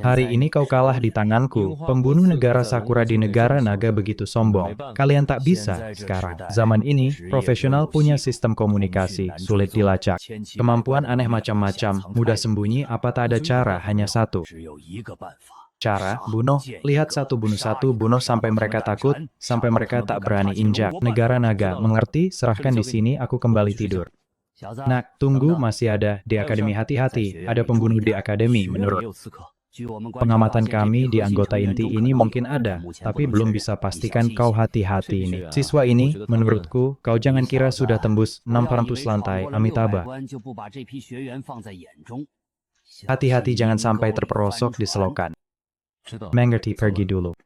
Hari ini kau kalah di tanganku. Pembunuh negara Sakura di negara naga begitu sombong. Kalian tak bisa sekarang. Zaman ini, profesional punya sistem komunikasi, sulit dilacak. Kemampuan aneh macam-macam, mudah sembunyi, apa tak ada cara, hanya satu. Cara, bunuh, lihat satu, bunuh sampai mereka takut, sampai mereka tak berani injak. Negara naga, mengerti? Serahkan di sini, aku kembali tidur. Nak, tunggu, masih ada, di akademi hati-hati, ada pembunuh di akademi, menurut. Pengamatan kami di anggota inti ini mungkin ada, tapi belum bisa pastikan kau hati-hati ini. Siswa ini, menurutku, kau jangan kira sudah tembus 600 lantai Amitabha. Hati-hati jangan sampai terperosok di selokan. 知道。 Mengerti, pergi dulu.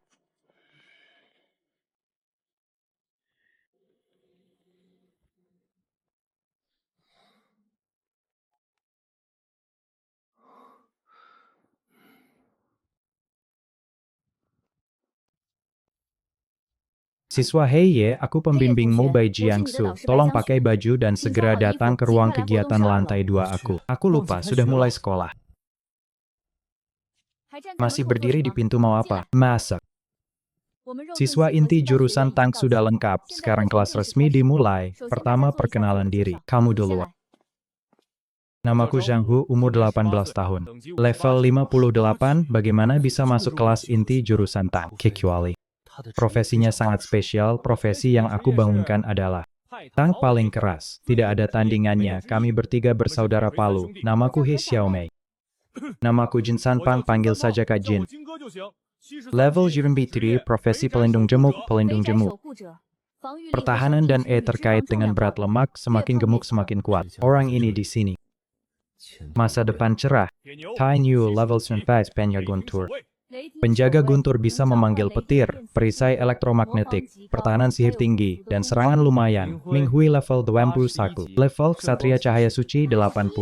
Siswa Heye, aku pembimbingmu Bai Jiangsu. Tolong pakai baju dan segera datang ke ruang kegiatan lantai 2 aku. Aku lupa, sudah mulai sekolah. Masih berdiri di pintu mau apa? Masak. Siswa inti jurusan Tang sudah lengkap. Sekarang kelas resmi dimulai. Pertama perkenalan diri. Kamu duluan. Namaku Zhang Hu, umur 18 tahun. Level 58, bagaimana bisa masuk kelas inti jurusan Tang? Kecuali. Profesinya sangat spesial, profesi yang aku bangunkan adalah Tang paling keras. Tidak ada tandingannya, kami bertiga bersaudara Palu. Namaku He Xiaomei. Namaku Jin Sanpang, panggil saja Kak Jin. Level Jirenbi 3, profesi pelindung jemuk, pelindung jemuk. Pertahanan dan terkait dengan berat lemak, semakin gemuk semakin kuat. Orang ini di sini. Masa depan cerah. Tai New, level 9, Penya Guntur. Penjaga guntur bisa memanggil petir, perisai elektromagnetik, pertahanan sihir tinggi, dan serangan lumayan. Ming Hui level 21. Level Ksatria Cahaya Suci 81.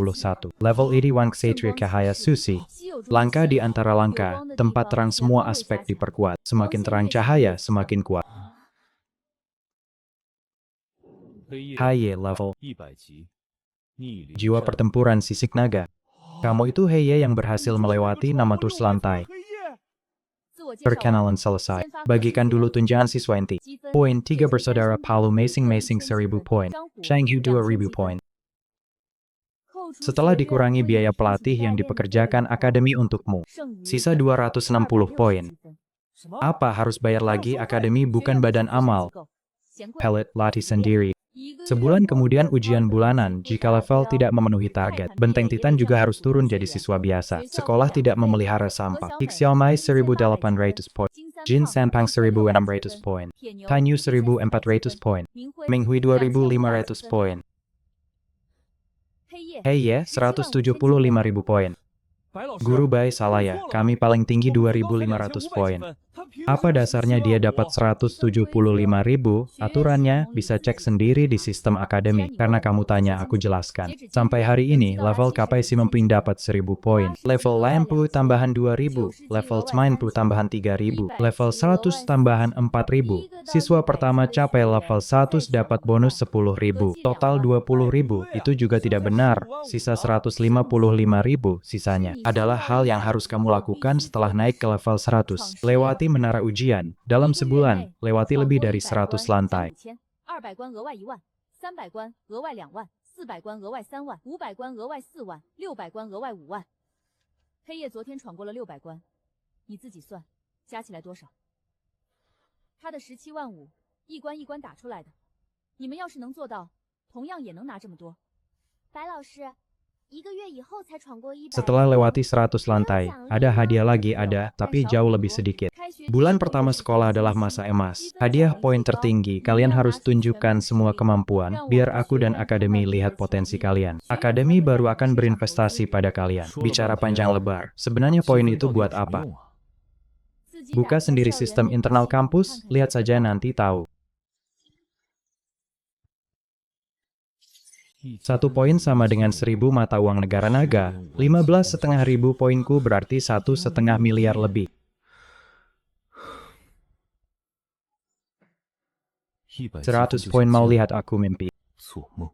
Level 81 Ksatria Cahaya Suci. Langka di antara langka, tempat terang semua aspek diperkuat. Semakin terang cahaya, semakin kuat. Heye level. 100级，逆鳞 Jiwa pertempuran sisik naga. Kamu itu Heye yang berhasil melewati 600 lantai. Perkenalan selesai. Bagikan dulu tunjangan siswa inti. Poin 3 bersaudara Palu masing-masing 1000 poin. Shanghu 2000 poin. Setelah dikurangi biaya pelatih yang dipekerjakan akademi untukmu, sisa 260 poin. Apa harus bayar lagi? Akademi bukan badan amal. Pellet latih sendiri. Sebulan kemudian ujian bulanan, jika level tidak memenuhi target. Benteng Titan juga harus turun jadi siswa biasa. Sekolah tidak memelihara sampah. Xiaomai 1800 poin. Jin Sanpang 1600 poin. Tanyu 1400 poin. Minghui 2500 poin. Heye 175.000 poin. Guru Bai salah ya, kami paling tinggi 2.500 poin. Apa dasarnya dia dapat 175.000? Aturannya bisa cek sendiri di sistem akademi. Karena kamu tanya, aku jelaskan. Sampai hari ini, level Kapai Simamping dapat 1.000 poin. Level Lampu tambahan 2.000. Level 90 tambahan 3.000. Level 100 tambahan 4.000. Siswa pertama capai level 100 dapat bonus 10.000. Total 20.000. Itu juga tidak benar. Sisa 155.000 sisanya. Adalah hal yang harus kamu lakukan setelah naik ke level 100. Lewati menara ujian. Dalam sebulan, lewati lebih dari 100 lantai. 200关额外1万，300关额外2万，400关额外3万，500关额外4万，600关额外5万。黑夜昨天闯过了600关，你自己算，加起来多少？他的17万5，一关一关打出来的。你们要是能做到，同样也能拿这么多。白老师，1个月以后才闯过100。 Setelah lewati 100 lantai, ada hadiah lagi ada, tapi jauh lebih sedikit. Bulan pertama sekolah adalah masa emas. Hadiah poin tertinggi, kalian harus tunjukkan semua kemampuan, biar aku dan akademi lihat potensi kalian. Akademi baru akan berinvestasi pada kalian. Bicara panjang lebar, sebenarnya poin itu buat apa? Buka sendiri sistem internal kampus, lihat saja nanti tahu. 1 poin sama dengan 1.000 mata uang negara naga. 15.500 poinku berarti 1,5 miliar lebih. 100 poin mau lihat aku mimpi. 做梦。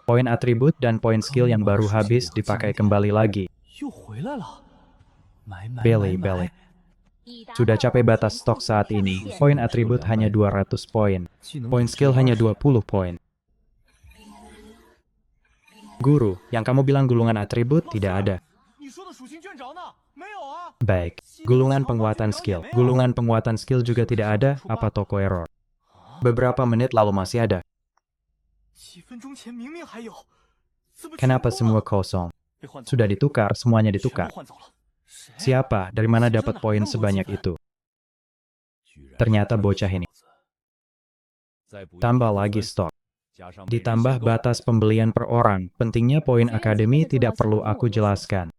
Poin atribut dan poin skill yang baru habis dipakai kembali lagi. 又回来了，买买 Belly, 买 belly. 买。 Sudah capai batas stok saat ini. Poin atribut hanya 200 poin. 技能 Poin skill hanya 20 poin. Guru, yang kamu bilang gulungan atribut tidak ada. 你说的属性卷轴呢？没有啊。 Baik. Gulungan penguatan skill. Gulungan penguatan skill juga tidak ada, apa toko error. Beberapa menit lalu masih ada. 几分钟前明明还有， Kenapa semua kosong? Sudah ditukar, semuanya ditukar. Siapa? Dari mana dapat poin sebanyak itu? Ternyata bocah ini. Tambah lagi stok. Ditambah batas pembelian per orang. Pentingnya poin akademi tidak perlu aku jelaskan.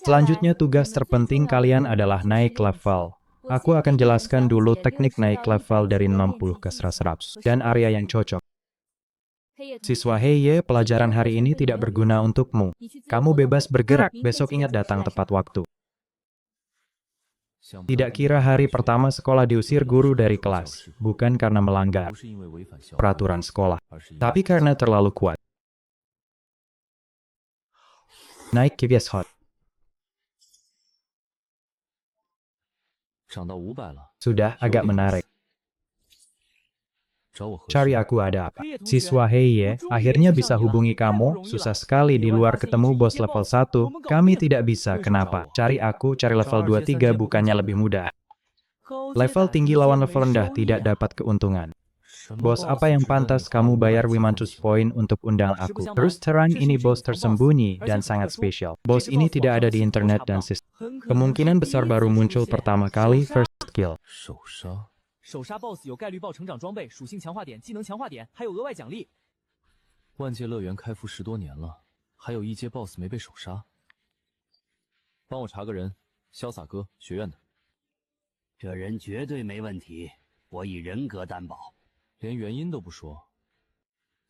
Selanjutnya tugas terpenting kalian adalah naik level. Aku akan jelaskan dulu teknik naik level dari 60 ke 100 dan area yang cocok. Siswa Heye, pelajaran hari ini tidak berguna untukmu. Kamu bebas bergerak, besok ingat datang tepat waktu. Tidak kira hari pertama sekolah diusir guru dari kelas, bukan karena melanggar peraturan sekolah, tapi karena terlalu kuat. Naik ke bias hot. Sudah agak menarik. Cari aku ada apa? Siswa Heye, akhirnya bisa hubungi kamu. Susah sekali di luar ketemu bos level 1. Kami tidak bisa, kenapa? Cari aku, cari level 2-3 bukannya lebih mudah. Level tinggi lawan level rendah tidak dapat keuntungan. Bos apa yang pantas kamu bayar 500 poin untuk undang aku? Terus terang ini bos tersembunyi dan sangat spesial. Bos ini tidak ada di internet dan sistem. Kemungkinan besar baru muncul pertama kali first skill. 首杀 BOSS 有概率爆成长装备、属性强化点、技能强化点，还有额外奖励。万界乐园开服10多年了，还有一阶 BOSS 没被首杀。帮我查个人，潇洒哥，学院的。这人绝对没问题，我以人格担保。连原因都不说，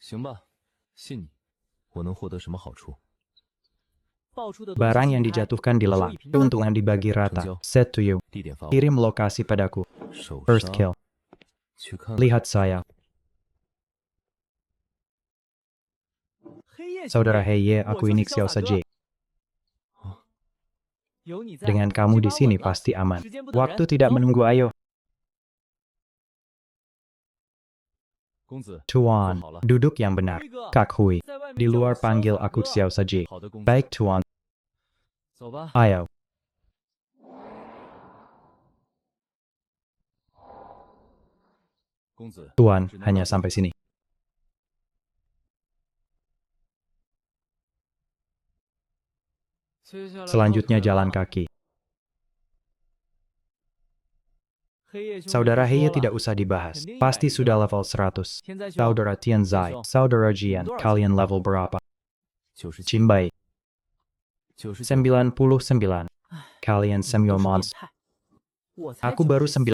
行吧，信你。我能获得什么好处？ Barang yang dijatuhkan dilelang, keuntungan dibagi rata. Set to you. 地点发我。 Kirim lokasi padaku. 首 First 杀 kill. 去看。 Lihat saya. Saudara Heye, aku ini Xiao Saji. Dengan kamu di sini pasti aman. Waktu tidak menunggu, ayo. 公子， Tuan, 好了。 duduk yang benar. Kak Hui. Di luar panggil aku Xiao Saji. 好的，公子。 Baik, Tuan. 走吧。 Ayo. Tuan, hanya sampai sini. Selanjutnya jalan kaki. Saudara Heye tidak usah dibahas. Pasti sudah level 100. Saudara Tianzai, Saudara Jian, kalian level berapa? Cimbai. 99. Kalian semua monster. Aku baru 9.